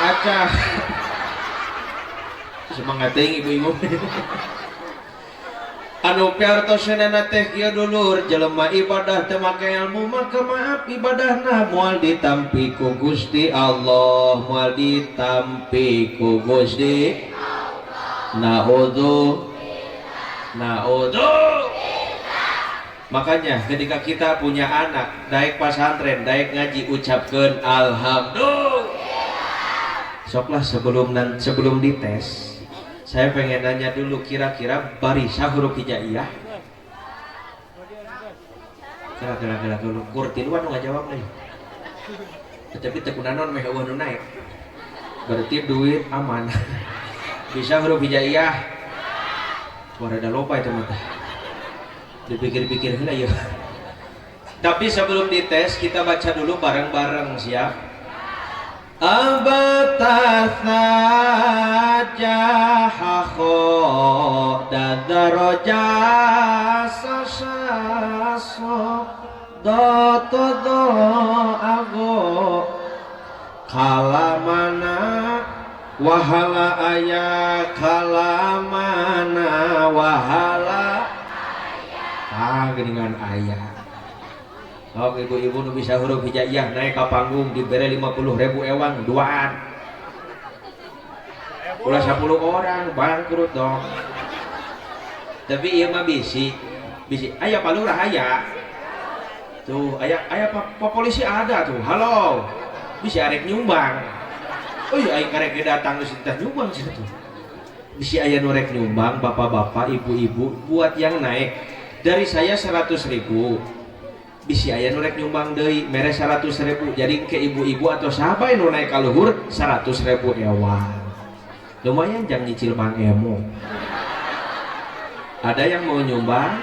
C: Acah semangat teuing ibu-ibu. Anu piartosanana teh kieu dulur, jelema ibadah teu make ilmu maka maaf ibadahna moal ditampi ku Gusti Allah, moal ditampi ku Gusti Naudzu. Makanya ketika kita punya anak daek pasantren, daek ngaji, ucapkeun alhamdulillah. Soklah sebelum dites, saya pengen nanya dulu kira-kira barisah huruf hijaiyah. Kira-kira dulu kurtiluan nggak jawab nih. Tapi tekunanon meh eueuh nu naik. Berarti duit aman. Bisa huruf hijaiyah. Warada loba itu mah. Dipikir-pikir heula ya. Tapi sebelum dites kita baca dulu bareng-bareng, siap? Abatasa jahaho dadaroja sasaso dotodo ago kalamana wahala ayah kalamana wahala geningan ayah. Oh, ibu-ibu nu bisa huruf hijaiyah naik ke panggung diberi 50.000 ewang duaan. Ulah 10 orang bangkrut dong. Tapi ieu mah bisi aya palurah aya. Tuh, aya pak polisi ada tuh. Halo. Bisa arek nyumbang. Oh iya aing karek datang geus teh nyumbang cenah tuh. Bisi aya nu rek nyumbang bapak-bapak, ibu-ibu buat yang naik. Dari saya 100.000. Bisi aya nu rek nyumbang deui mere 100.000 jadi ke ibu-ibu atau sahabat nu naik ka luhur 100.000 ewang. Lumayan jang nyicil Mang Emo. Ada yang mau nyumbang?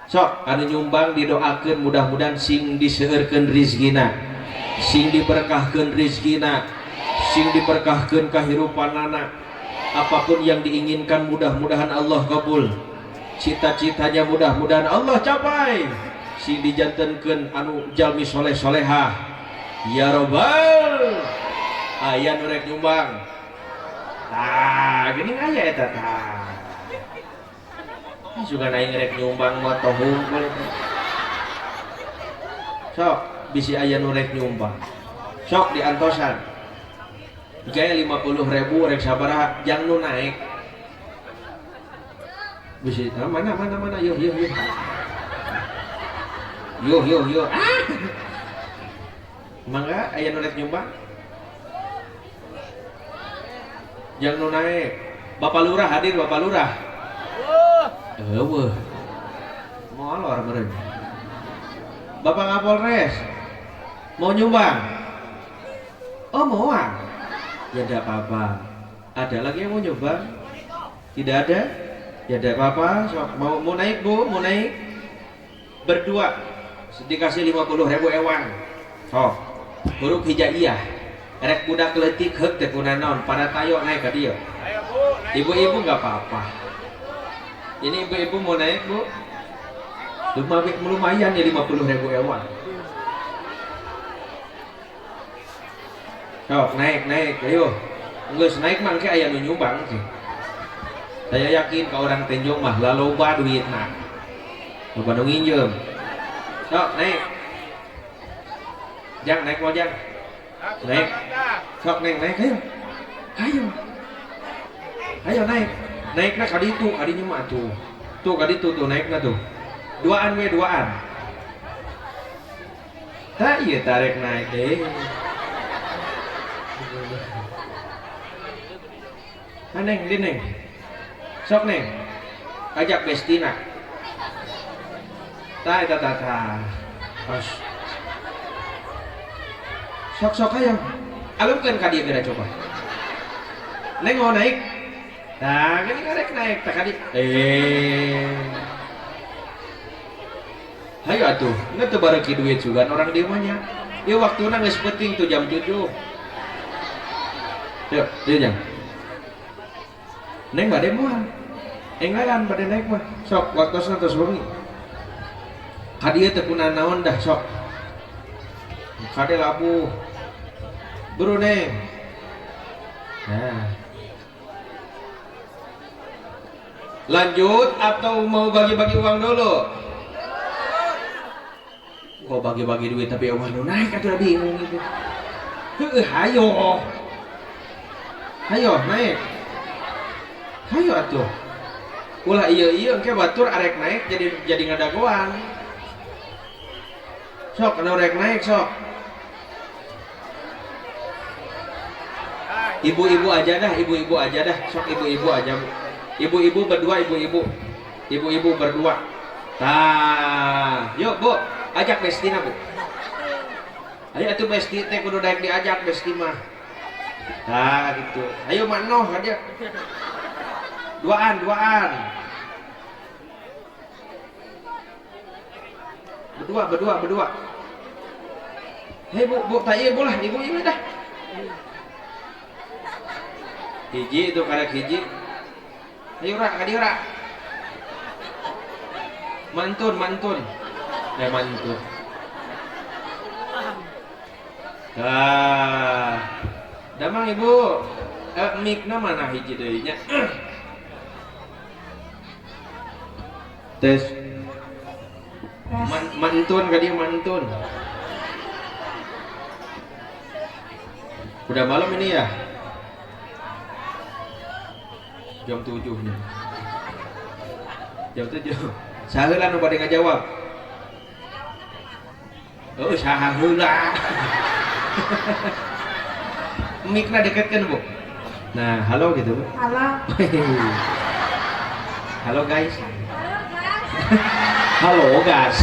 C: Sok anu nyumbang didoakeun mudah-mudahan sing diseueurkeun rizkina, sing diberkahkeun rizkina, sing diberkahkeun kahirupanana. Apapun yang diinginkan mudah-mudahan Allah kabul. Cita-citanya mudah-mudahan Allah capai. Si dijantenkeun anu jalmi soleh solehah ya robbal aya nu rek nyumbang gini aya eta tah sugan aing rek nyumbang mah tohung sok bisi aya nu rek nyumbang sok diantosan jaya 50.000 rek sabaraha jang nu naik bisi mana yuk Yo. Mangga aya nu rek nyumbang? Jang nu naik. Bapak Lurah hadir, Bapak Lurah. Eueuh. Molor meureun. Bapak Kapolres mau nyumbang? Oh, moal. Ya tidak apa-apa. Ada lagi yang mau nyumbang? Tidak ada? Ya tidak apa-apa. Mau naik, Bu? Mau naik? Berdua. Dikasih 50.000 ewang. Oh, huruf hijaiyah. Rek budak leutik heuk teh kunaon pada tayo naik ka dieu. Ibu-ibu enggak apa-apa. Ini ibu-ibu mau naik, Bu? Lumayan ya 50.000 ewang. Sok naik, ayo. Geus naik mangke aya nu nyumbang teh. Saya yakin ka orang Tanjung mah laloba duitna. Loba nu nginjem. Sok naik. Jang naik mau jang. Naik. Sok naik ayo naik. Naikna ka ditu, ka dinya mah tuh. Tuh ka ditu tuh naikna tuh. Duaan. Tah ieu tarek naik deh.
A: Neng, di neng. Sok neng. Ajak Bestina. Ta. Pas. Sok ayo. Alumkeun ka dieu geura coba. Neng mau naik. Nah, gini ngarek naik tak kadi. Hayo atuh, nggak tuh bareki duit juga orang dia mah. Ya waktu geus penting tuh jam 7. Yuk, dia jam. Neng bade moal. Enggalan bade naik mah. Sok waktosna tos bengi. Ka dieu teu kuna naon dah sok. Kade labu. Buru neng. Nah. Lanjut atau mau bagi-bagi uang dulu? Kok bagi-bagi duit tapi uang lu naik atuh bingung gitu. Hayo. Hayo naik. Hayo atuh. Ulah iya engke batur arek naik jadi ngadagoan. Sok anu rek naik sok. Ibu-ibu aja dah, sok ibu-ibu aja Bu. Ibu-ibu berdua, ibu-ibu berdua. Tah, yuk Bu, ajak Bestina Bu. Ayo atuh Besti teh kudu daek diajak Besti mah. Tah gitu. Ayo manoh aja. Duaan. Berdua. Hei Bu, tak iya Bu lah, ibu dah. Hiji itu karek hiji. Ayo Ra, kadi Ra. Mantun. Mantun. Damang Ibu. Mikna mana hiji deui nya? Tes. Mantun kadi mantun. Udah malam ini ya? Jam 7 nih. Jam 7. Saheula nu bade ngajawab. Oh, saheula. Mikna deketkeun Bu. Nah, halo gitu Bu.
B: Halo.
A: Halo guys. Halo gas.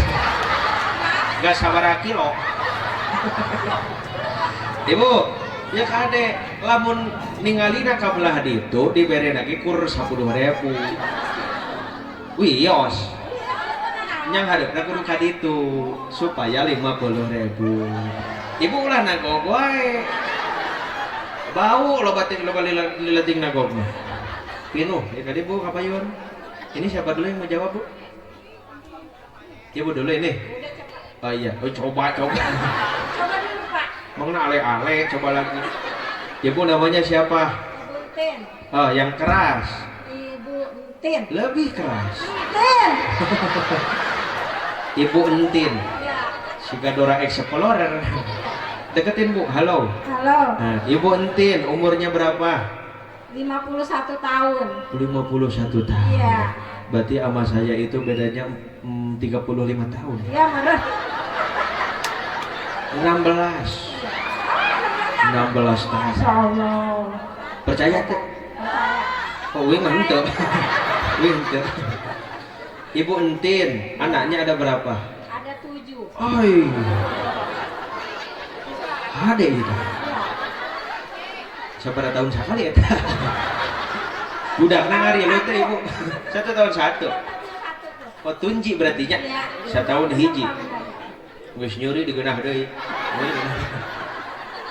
A: Gas sabaraha kilo. Ibu, ya kade lamun ningalina ka belah ditu dibere lagi kur 10.000. Wios. Nyang hareupna kudu ka ditu supaya 50.000. Ibu ulah nagog wae. Bau lo lileting nagog mah. Pinuh, ya kade Bu kapayun. Ini siapa dulu yang mau jawab Bu? Ibu dulu ini. Oh iya, coba.
B: Coba dulu Pak.
A: Mengenai ale-ale, coba lagi. Ibu namanya siapa?
B: Ibu Entin.
A: Oh, yang keras.
B: Ibu Entin.
A: Lebih keras.
B: Entin.
A: Ibu Entin.
B: Ya.
A: Si Gadora Explorer. Deketin Bu, halo.
B: Halo.
A: Nah, Ibu Entin, umurnya berapa?
B: 51 tahun.
A: 51 tahun.
B: Iya.
A: Berarti sama saya itu bedanya 35 tahun.
B: Iya, bener.
A: 16 tahun.
B: Masya Allah.
A: Percaya tuh? Oh, wih mantep. Wih mantep. Ibu Entin, anaknya ada berapa?
B: Ada 7.
A: Oi. Ada gitu. Siapa tahun sekali ya? Budak nangari lu teh Ibu. 1 tahun 1. Oh tunji berarti nya.
B: Iya.
A: 1 tahun hiji. Geus nyuri digeunah deui.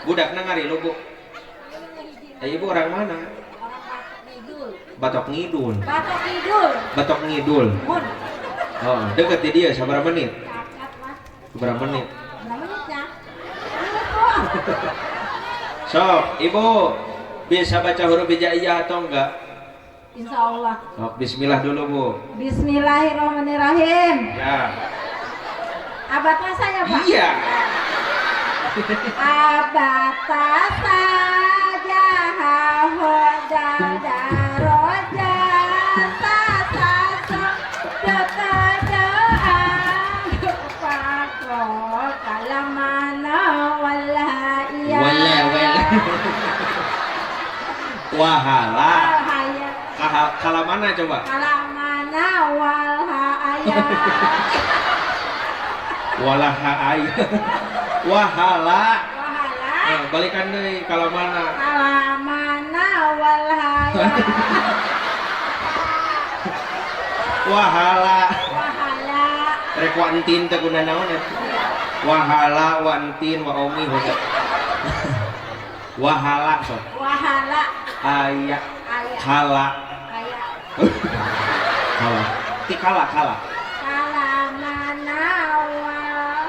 A: Budak nangari lu Bu. Ibu orang mana?
B: Batok Ngidul.
A: Batok Ngidul.
B: Batok Ngidul.
A: Batok Ngidul.
B: Mun.
A: Oh, deket di dia seberapa menit?
B: Cacat Mas.
A: Berapa menit?
B: Berapa menitnya? Ingat kok.
A: Sok, Ibu bisa baca huruf hijaiyah atau enggak?
B: Insya Allah.
A: Sok, bismillah dulu Bu.
B: Bismillahirrahmanirrahim.
A: Ya.
B: Abata saya Pak.
A: Iya.
B: Abata saja hoda daroja sasaso doa pako kalamana wala iya
A: Wahala. Kala mana coba?
B: Kalamana wal ayat.
A: Walaha ayat. Wahala.
B: Wahala.
A: Balikan deui kala mana?
B: Kalamana wal ayat.
A: Wahala.
B: Wahala.
A: Rek wa entin teh guna naon eta? Wahala wa entin wa omi hoga. Wahala sok.
B: Wahala.
A: Aya.
B: Ayat.
A: Kala.
B: Ayat.
A: Kala. Ti kala.
B: Kalamana wal.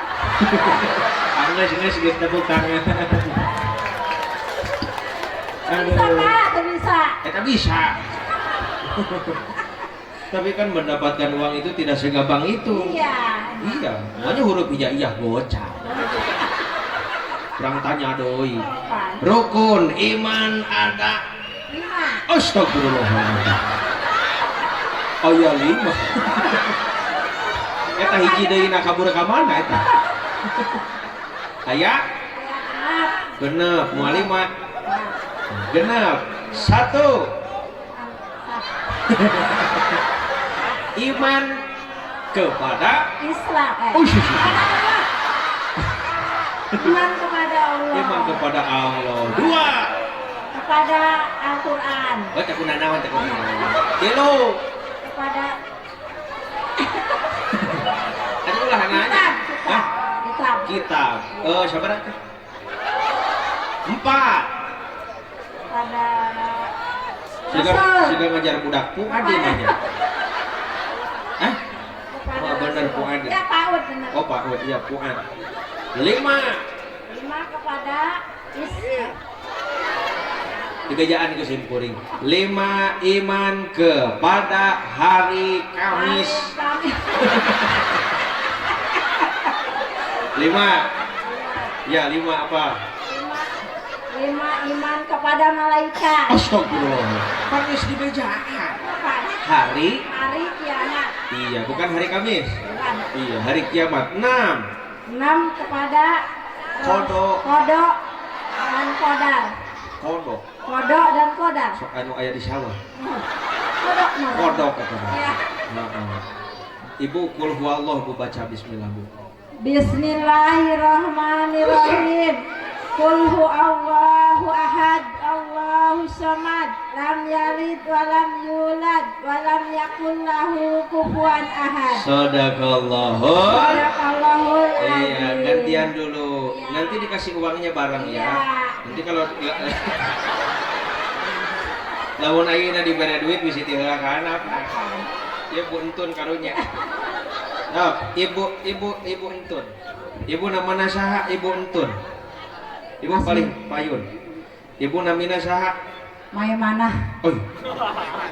A: Geus geus tepuk tangan.
B: Bisa Pak, tuh bisa.
A: Eta bisa. Tapi kan mendapatkan uang itu tidak segampang itu.
B: Iya.
A: Iya, makanya huruf hijaiyah gocap. Kurang tanya doi.
B: Kapan?
A: Rukun iman ada.
B: 5.
A: Astagfirullahaladzim. Oh ya 5. Eta hiji deui na kabur ka mana eta? Aya genep, moal 5. Genep. 1. Iman kepada
B: Islam. Iman kepada Allah.
A: Iman kepada Allah. 2.
B: Kepada Al-Quran.
A: Oh, tak guna naon, tak guna naon. 3.
B: Kepada
A: Ada ulah nanya. Hah?
B: Kitab.
A: Kitab. Siapa dah? 4.
B: Kepada
A: Siga
B: Rasul.
A: ngajar budak Puade namanya. Hah?
B: Kepada
A: Oh, bener,
B: Rasul.
A: Puade.
B: Ya Pak benar.
A: Oh, Pak Ud, iya Puad. 5.
B: 5 kepada Islam.
A: Digajaan ke simpuring. 5 iman kepada hari Kamis. 5. Ya, 5 apa?
B: 5 iman kepada malaikat.
A: Astagfirullah. Kamis di bejaan.
B: Bukan.
A: Hari?
B: Hari kiamat.
A: Iya, bukan hari Kamis.
B: Bukan.
A: Iya, hari kiamat. 6.
B: 6 kepada
A: Kodok.
B: kodok dan kodar.
A: Kodok.
B: Kodok dan kodar.
A: So, anu aya di sawah.
B: Kodok no.
A: Kodok katanya.
B: Ya.
A: Ibu kul huwallah Bu baca bismillah Bu.
B: Bismillahirrahmanirrahim. Qul huwallahu ahad, Allahu samad, lam yalid wa lam yulad wa lam yakul lahu kufuwan ahad.
A: Sadaqallahul.
B: Sadaqallahul
A: Iya,
B: azim.
A: gantian dulu.
B: Iya.
A: Nanti dikasih uangnya bareng ya.
B: Iya.
A: Nanti kalau lamun ayeuna dibere duit bisa tiheula ka anak. Ya Bu Entun karunya. Oh, ibu Entun. Ibu namana saha? Ibu Entun. Ibu paling payun. Ibu namina saha?
B: Maimanah.
A: Oh,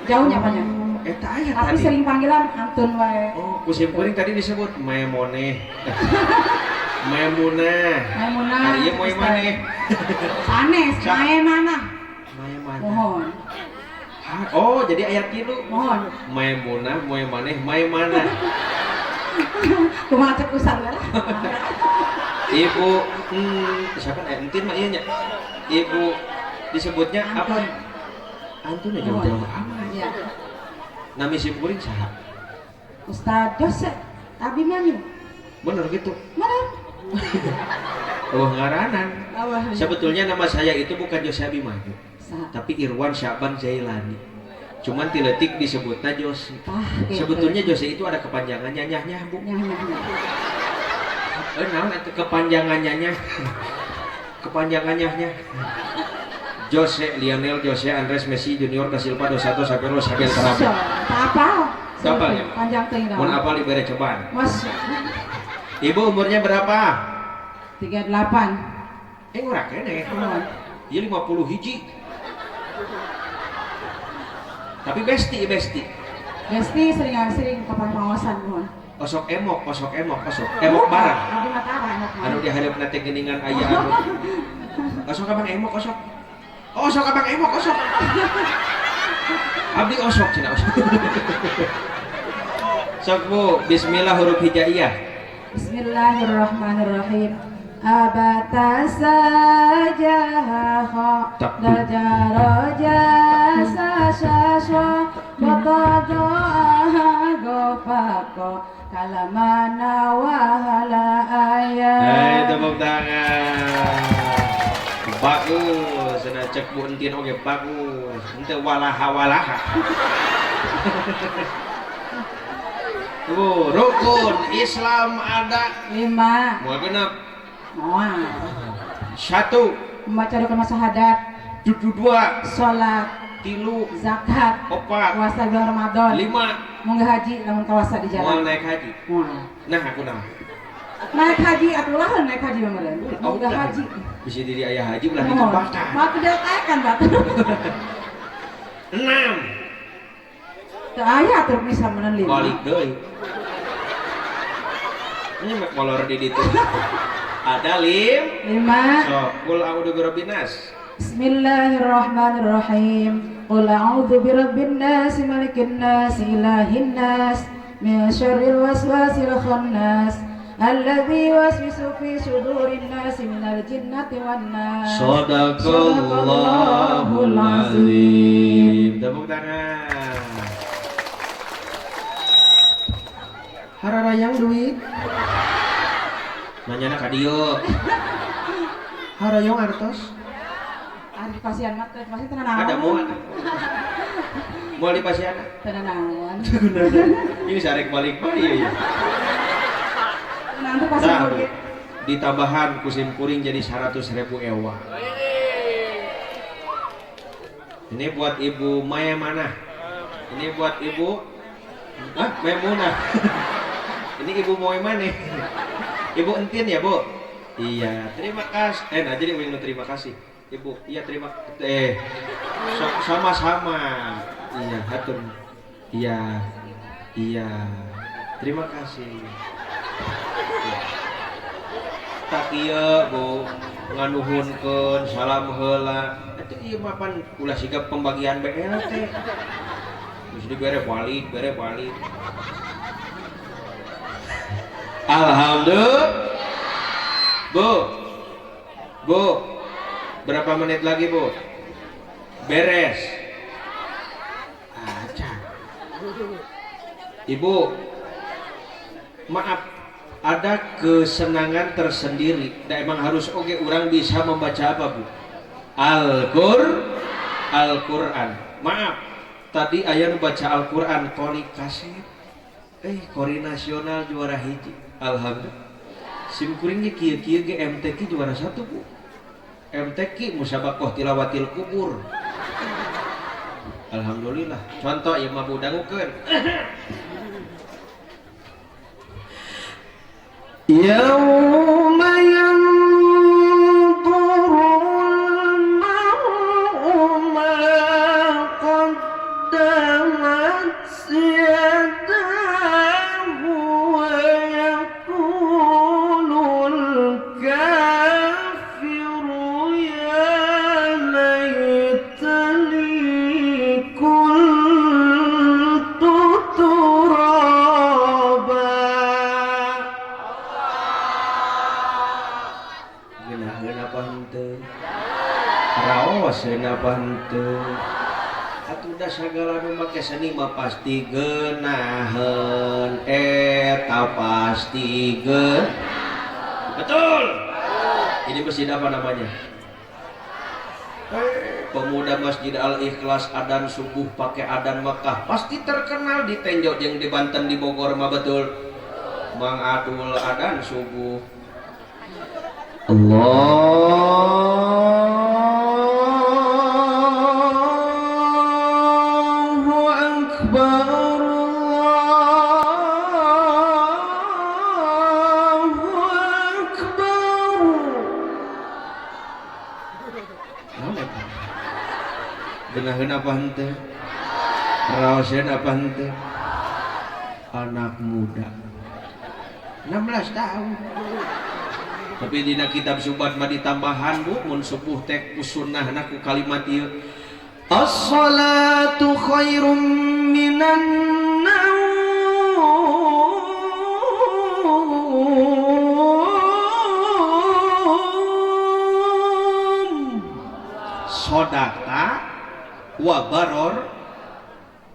B: Jauhnya banyak.
A: eta aya
B: Tapi
A: tadi.
B: sering panggilan antun wae.
A: Oh, kusim kuring tadi disebut Maimoneh. Maimunah.
B: Maimunah.
A: Ari ieu moe maneh.
B: Sanes, Maimanah.
A: Maimanah.
B: Mohon.
A: Oh, jadi ayat kilu.
B: Mohon.
A: Maimunah, moe maneh, Maimanah.
B: Kumaha cek usah lah.
A: Ibu, siapa entin mah ieu nya. Ibu disebutnya apa? Antun ya jauh-jauh amat.
B: Iya.
A: Nami sim kuring saha?
B: Ustaz Joseph Abimanyu.
A: Bener gitu.
B: Mana?
A: Oh, ngaranan.
B: Awah.
A: Sebetulnya nama saya itu bukan Jose Abimanyu, tapi Irwan Syaban Jailani. Cuman tiletik disebutnya Jose. Sebetulnya Jose itu ada kepanjangannya nyah Bu. Naon itu kepanjangannya? Kepanjangannya nya. Jose Lionel Jose Andres Messi Junior da Silva dos Santos Sapero Sabian Tarabe.
B: Apa?
A: Apa ya?
B: Panjang teuing
A: Mun apa libere cobaan.
B: Mas
A: Ibu umurnya berapa?
B: 38.
A: Ngurang kene.
B: Mohon.
A: Ieu 50 hiji. Tapi besti.
B: Besti sering kapan pengawasan mohon.
A: Osok emok barang.
B: Abi mah tara emok.
A: Anu di hareup teh geuningan aya anu. Osok abang emok osok. Oh, osok abang emok osok. Abdi osok cenah osok. Sok Bu, bismillah huruf hijaiyah.
B: Bismillahirrahmanirrahim. Abata sajaha
A: Tak.
B: dajaraja sasaswa Baqadaha gofako kalamana wahala ayat.
A: Tepuk tangan. Bagus, cenah cek Bu entin oge bagus. Henteu walaha-walaha. Tuh, rukun Islam ada
B: 5.
A: moal genep.
B: Moal.
A: 1,
B: Membaca rukun syahadat,
A: 2,
B: sholat,
A: 3,
B: zakat,
A: 4,
B: puasa bulan Ramadan,
A: 5,
B: munggah haji lamun kawasa di
A: moal
B: jalan.
A: naik haji.
B: Moal.
A: Nah, aku naon?
B: Naik haji atulah naik haji meureun. Munggah haji.
A: Bisa diri ayah haji belah ditebakkan.
B: Mah kedeltekan batu.
A: 6,
B: Teu aya atuh bisa meureun 5.
A: balik deui. Ini mek molor di ditu. Ada 5.
B: 5.
A: So, qul a'udzu birabbin nas.
B: Bismillahirrahmanirrahim. Qul a'udzu birabbin nas, malikin nas, ilahin nas, min syarril waswasil khannas, alladzi yuwaswisu fi sudurin nas minal jinnati wan nas.
A: Shadaqallahul azim. Tepuk tangan. Hararayang duit. Nanyana ka dieu. Harayong artos.
B: Ari pasian mah teh pasti teu naon.
A: Ada moal. Moal di pasiana.
B: Teu naon.
A: Ini sarek balik bae ieu.
B: Teu naon teh pasti
A: Nah,
B: oge.
A: ditambahan kusim kuring jadi 100.000 ewa. Ini buat Ibu Maya mana? Ini buat Ibu Maimunah. Ini Ibu Moy mana? Ibu Entin ya, Bu? Iya, terima kasih. Nah jadi ingin terima kasih. Ibu, iya terima sama-sama. Iya, hatur. Iya. Terima kasih. Tak iya, Bu, nganuhunkeun salam heula. Eta ieu mah pan ulah sigap pembagian BL teh. Terus dibere balik. Alhamdulillah. Bu, berapa menit lagi, Bu? Beres. Aca. Ibu, maaf, ada kesenangan tersendiri. Da emang harus oke orang bisa membaca apa, Bu? Al-Qur'an. Maaf, tadi aya nu baca Al-Qur'an koli kaset. Kori nasional juara hiji. Alhamdulillah. Sim kuringnya kieu-kieu ge MTQ juara 1, Bu. MTQ musabaqah tilawatil kubur. Alhamdulillah. Contoh ieu mah budangukeun. Yauma yanzurul mar'u ma qaddamat yadahu wa yaqulul kafiru ya laitani kuntu turaba. Geunaheun apa henteu? Raoseun apa henteu? Atuh da sagala nu make seni mah pasti geunaheun, eta pasti betul. Ini masjid apa namanya? Pemuda Masjid Al-Ikhlas adan subuh pakai adan Makkah. Pasti terkenal di Tenjo jeung di Banten di Bogor mah betul. Mang Adul adan subuh. Allahu Akbar. Allahu Akbar. Geunaheun apa henteu? Raoseun apa henteu? Anak muda 16 tahun. Tapi dina kitab subat mah ditambahan, Bu, mun subuh teh ku sunnahna ku kalimat ieu. As-salatu khairum minan naum. Sodaqta wa baror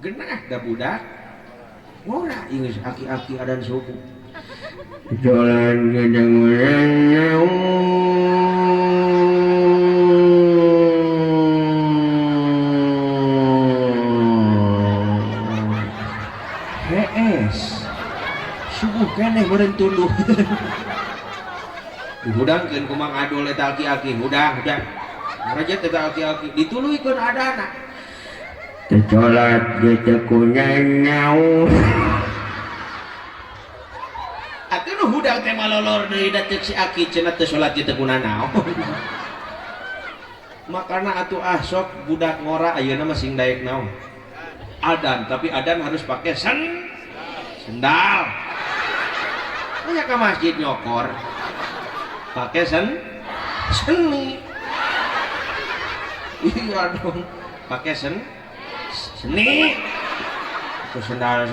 A: genah da budak ngora ingus aki-aki adan suku
C: jalan gedeng-gedeng
A: hees subuh keneh meureun tunduh dihudangkeun ku Mang Adul eta aki-aki hudang ngarajet eta aki-aki dituluikeun adana
C: tecolat gitu kunyanyau
A: atuh nu hudang teh malolor deui da ceuk si aki cenah teu salat teu guna naon makana atuh sok budak ngora ayeuna mah sing daek naon adan tapi adan harus pakai sendal banyak ke masjid nyokor pakai seni iya dong pakai seni itu sendal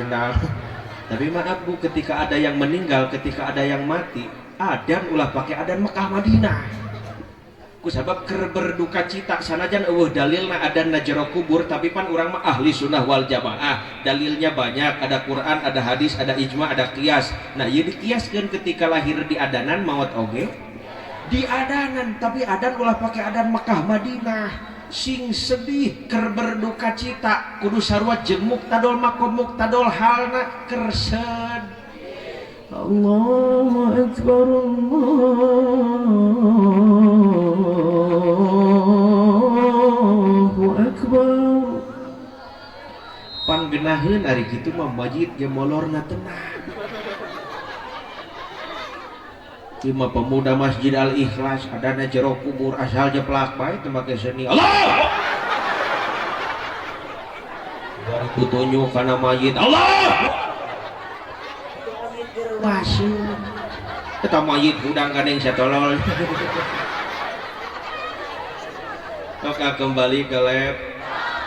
A: tapi maaf Bu ketika ada yang meninggal ketika ada yang mati adan ulah pakai adan Mekah Madinah ku sabab keur berduka cita sanajan eueuh dalilna adanna jero kubur tapi pan urang mah ahli sunnah wal jamaah dalilnya banyak ada Quran ada hadis ada ijma ada qiyas nah ieu dikiaskeun ketika lahir di adanan maut oge di adanan tapi adan ulah pakai adan Mekah Madinah sing sedih keur berduka cita kudu sarua jeung muktadol makom muktadol halna keur sedih Allahu Akbar Allahu Akbar pan geunaheun ari kitu mah majid ge molorna tenang ieu mah pemuda Masjid Al Ikhlas adana jero kubur asal jeplak bae teu make seni Allah bari kutunjuk kana majid Allah masuk kita mayit hudang kadeng satolol maka kembali ke lab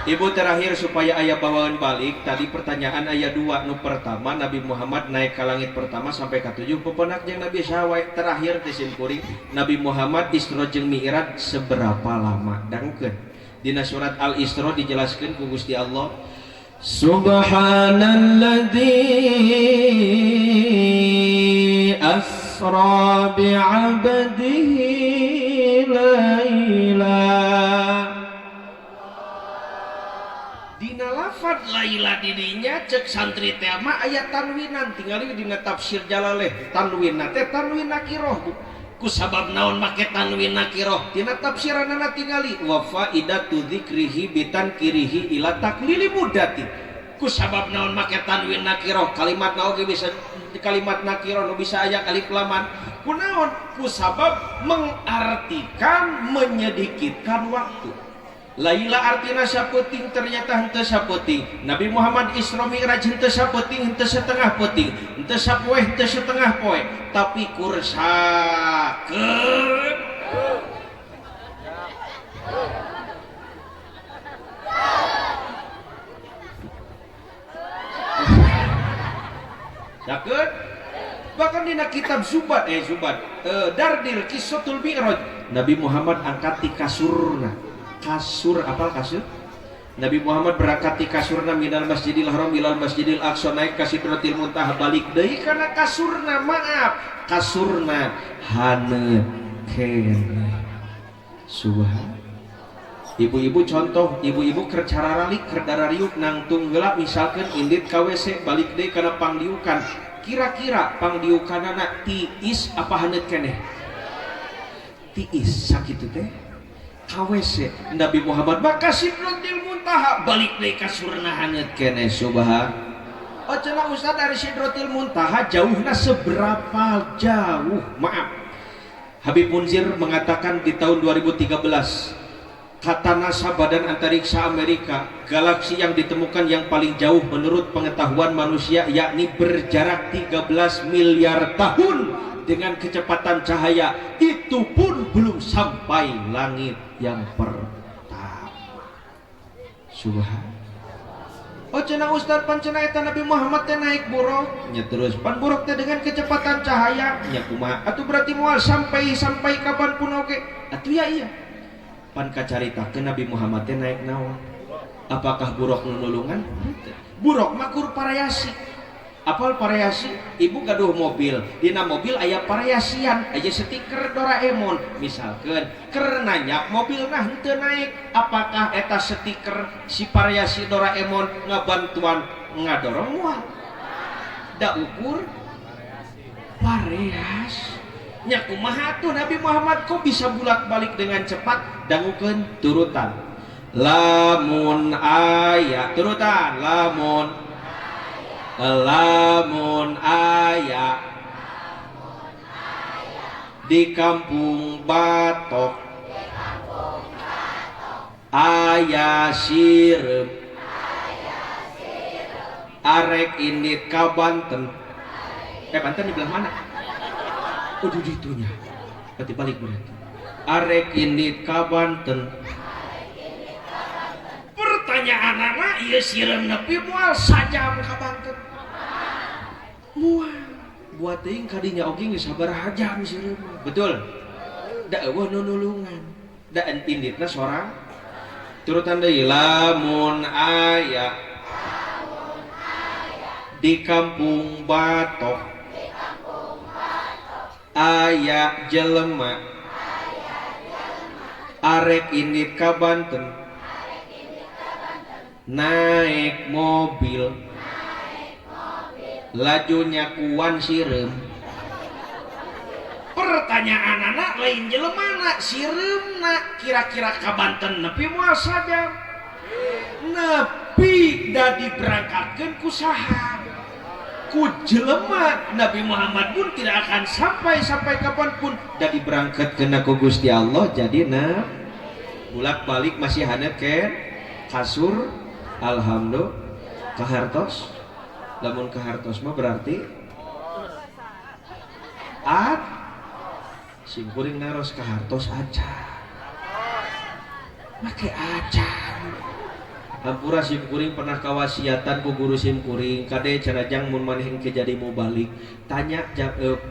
A: ibu terakhir supaya ayah bawaan balik tadi pertanyaan ayah 2 nu pertama Nabi Muhammad naik ke langit pertama sampai ke 7 pepenak jeung Nabi Syawai terakhir tisim kuring Nabi Muhammad Isra jeung Mi'raj seberapa lama dangkeun dina surat Al-Isra dijelaskeun ku Gusti Allah Subhanalladzi asra bi'abdihi laila dina lafad laila didinya cek santri teh mah aya tanwinan tingali dina tafsir Jalaleh tanwinna teh tanwin nakiroh ku sabab naon make tanwin nakiroh dina tafsiranna tingali wa faidatu dzikrihi bitan kirihi ila taklili mudati ku sabab naon make tanwin nakiroh kalimat naon ge bisa kalimat nakiroh nu bisa aya alif laman kunaon ku sabab mengartikan menyedikitkan waktu laila artina saputing ternyata henteu saputing Nabi Muhammad Isra Mi'raj henteu saputing henteu setengah peuting henteu sapoe henteu setengah poe tapi kursakeun sakeun bahkan dina kitab Zubat Dardir Qissatul Mi'raj Nabi Muhammad angkat ti kasurna kasur apa kasur Nabi Muhammad berangkat di kasurna minal Masjidil Haram ilal Masjidil Aqsa naik ka Sidratil Muntaha balik deui kana kasurna maaf kasurna haneut keneh subhan ibu-ibu contoh ibu-ibu keur cararalik keur darariuk nang tunggela misalkan indit ka WC balik deui kana pangdiukan kira-kira pangdiukanana tiis apa haneut keneh tiis sakitu teh KWC Nabi Muhammad maka Sidratil Muntaha balik deui ka surna haneut keneh subhan oh cenah Ustaz dari Sidratil Muntaha jauhna seberapa jauh maaf Habib Munzir mengatakan di tahun 2013 kata NASA Badan Antariksa Amerika galaksi yang ditemukan yang paling jauh menurut pengetahuan manusia yakni berjarak 13 miliar tahun dengan kecepatan cahaya itu pun belum sampai langit yang pertama subhan oh cenah Ustaz pan cenah eta Nabi Muhammad teh naik buruk nya terus pan buruk teh dengan kecepatan cahaya nya kumaha atuh berarti moal sampai kapan pun oge atuh ya iya pan kacaritakeun Nabi Muhammad teh naik naon Apakah buruk nunulungan? Buruk makur parayasi. Apal parayasi? Ibu gaduh mobil, dina mobil aya parayasian, aya stiker Doraemon. Misalkan keur nanya mobil nah henteu naik, apakah eta stiker si parayasi Doraemon ngabantuan ngadorong moal? Da ukur pareas. Nya kumaha tuh Nabi Muhammad kok bisa bulak-balik dengan cepat? Dangukeun turutan. Lamun aya turutan, lamun aya di kampung Batok aya sirem arek indit ka Banten. Banten di belah mana? Oh di ditunya. Berarti balik berarti. Arek indit ka Banten. Pertanyaan anak ieu sirem nepi moal sajam ka Banten. Mual. Buat teuing kadinya oge geus sabaraha jam sirem. Betul. Da eueuh nunulungan. Da inditna sorang. Turutan deui lamun aya di kampung Batok aya jelema arek indit ka Banten naik mobil lajunya kuan sirem. Pertanyaan anak lain jelemana siremna kira-kira ka Banten nepi moal sajam. Nepi da diberangkatkeun ku saha? Ku jelema Nabi Muhammad pun tidak akan sampai kapanpun da diberangkatkeun ku Gusti Allah. Jadi bulak-balik masih hanet ke kasur. Alhamdulillah kahartos. Lamun kahartos mah berarti simkuring naros kahartos acan. Make acan. Hampura simkuring pernah kawasiatan ku guru simkuring kade carajang mun maneh engke jadi mau balik. Tanya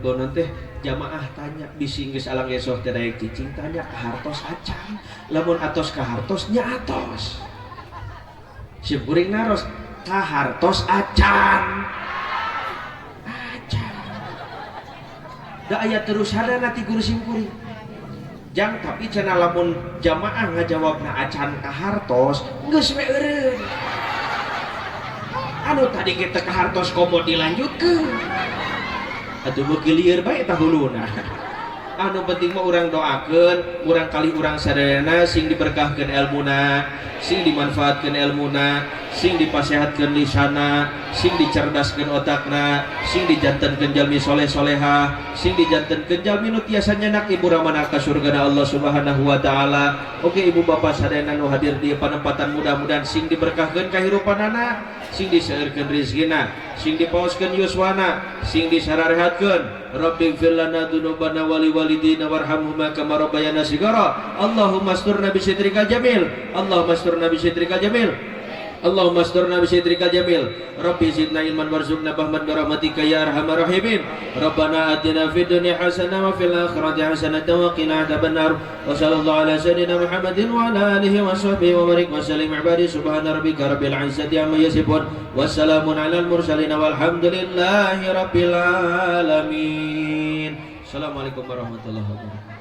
A: bonon teh jamaah tanya bisi geus alang esoh teh daek cicing tanya kahartos acan. Lamun atos kahartos nya atos. Simkuring naros kahartos acan. Da aya terus ada nanti guru simkuring. Jang tapi cenah lamun jamaah ngajawabna acan kahartos geus we eureun. Anu tadi kita kahartos komo dilanjutkeun. Atuh beuki lieur bae tah huluna. Anu penting mah urang doakeun, urang kali urang sadayana sing diberkahkeun ilmuna, sing dimanfaatkeun ilmuna, sing dipasehatkeun lisana, sing dicerdaskeun otakna, sing dijantenkeun jalmi soleh-solehah, sing dijantenkeun jalmi nu tiasa nyenak ibu ramana ka surgana Allah Subhanahu wa taala. Oke ibu bapak sadayana nu hadir di panempatan mudah-mudahan sing diberkahkeun kahirupanana, sing diseueurkeun rezekina, sing dipaoskeun yuswana, sing disararehatkeun. Rabbighfir lana dzunubana wa liwalidina warhamhuma kama rabbayana shighara. Allahumma asturna bi sitrikal jamil. Allahumma asturna bi sitrikal jamil. Allahumma asturna bi sitrikal jamil. Rabbi zidna ilman warzuqna fahman bi rahmatika ya arhamar rahimin. Rabbana atina fid dunya hasanah wa fil akhirati hasanah wa qina adzabannar. Wa sallallahu ala sayyidina Muhammadin wa ala alihi wa sahbihi wa barik wa sallim ibadi subhana rabbika rabbil izzati amma yasifun. Wassalamun alal mursalin walhamdulillahi rabbil alamin. Assalamualaikum warahmatullahi wabarakatuh.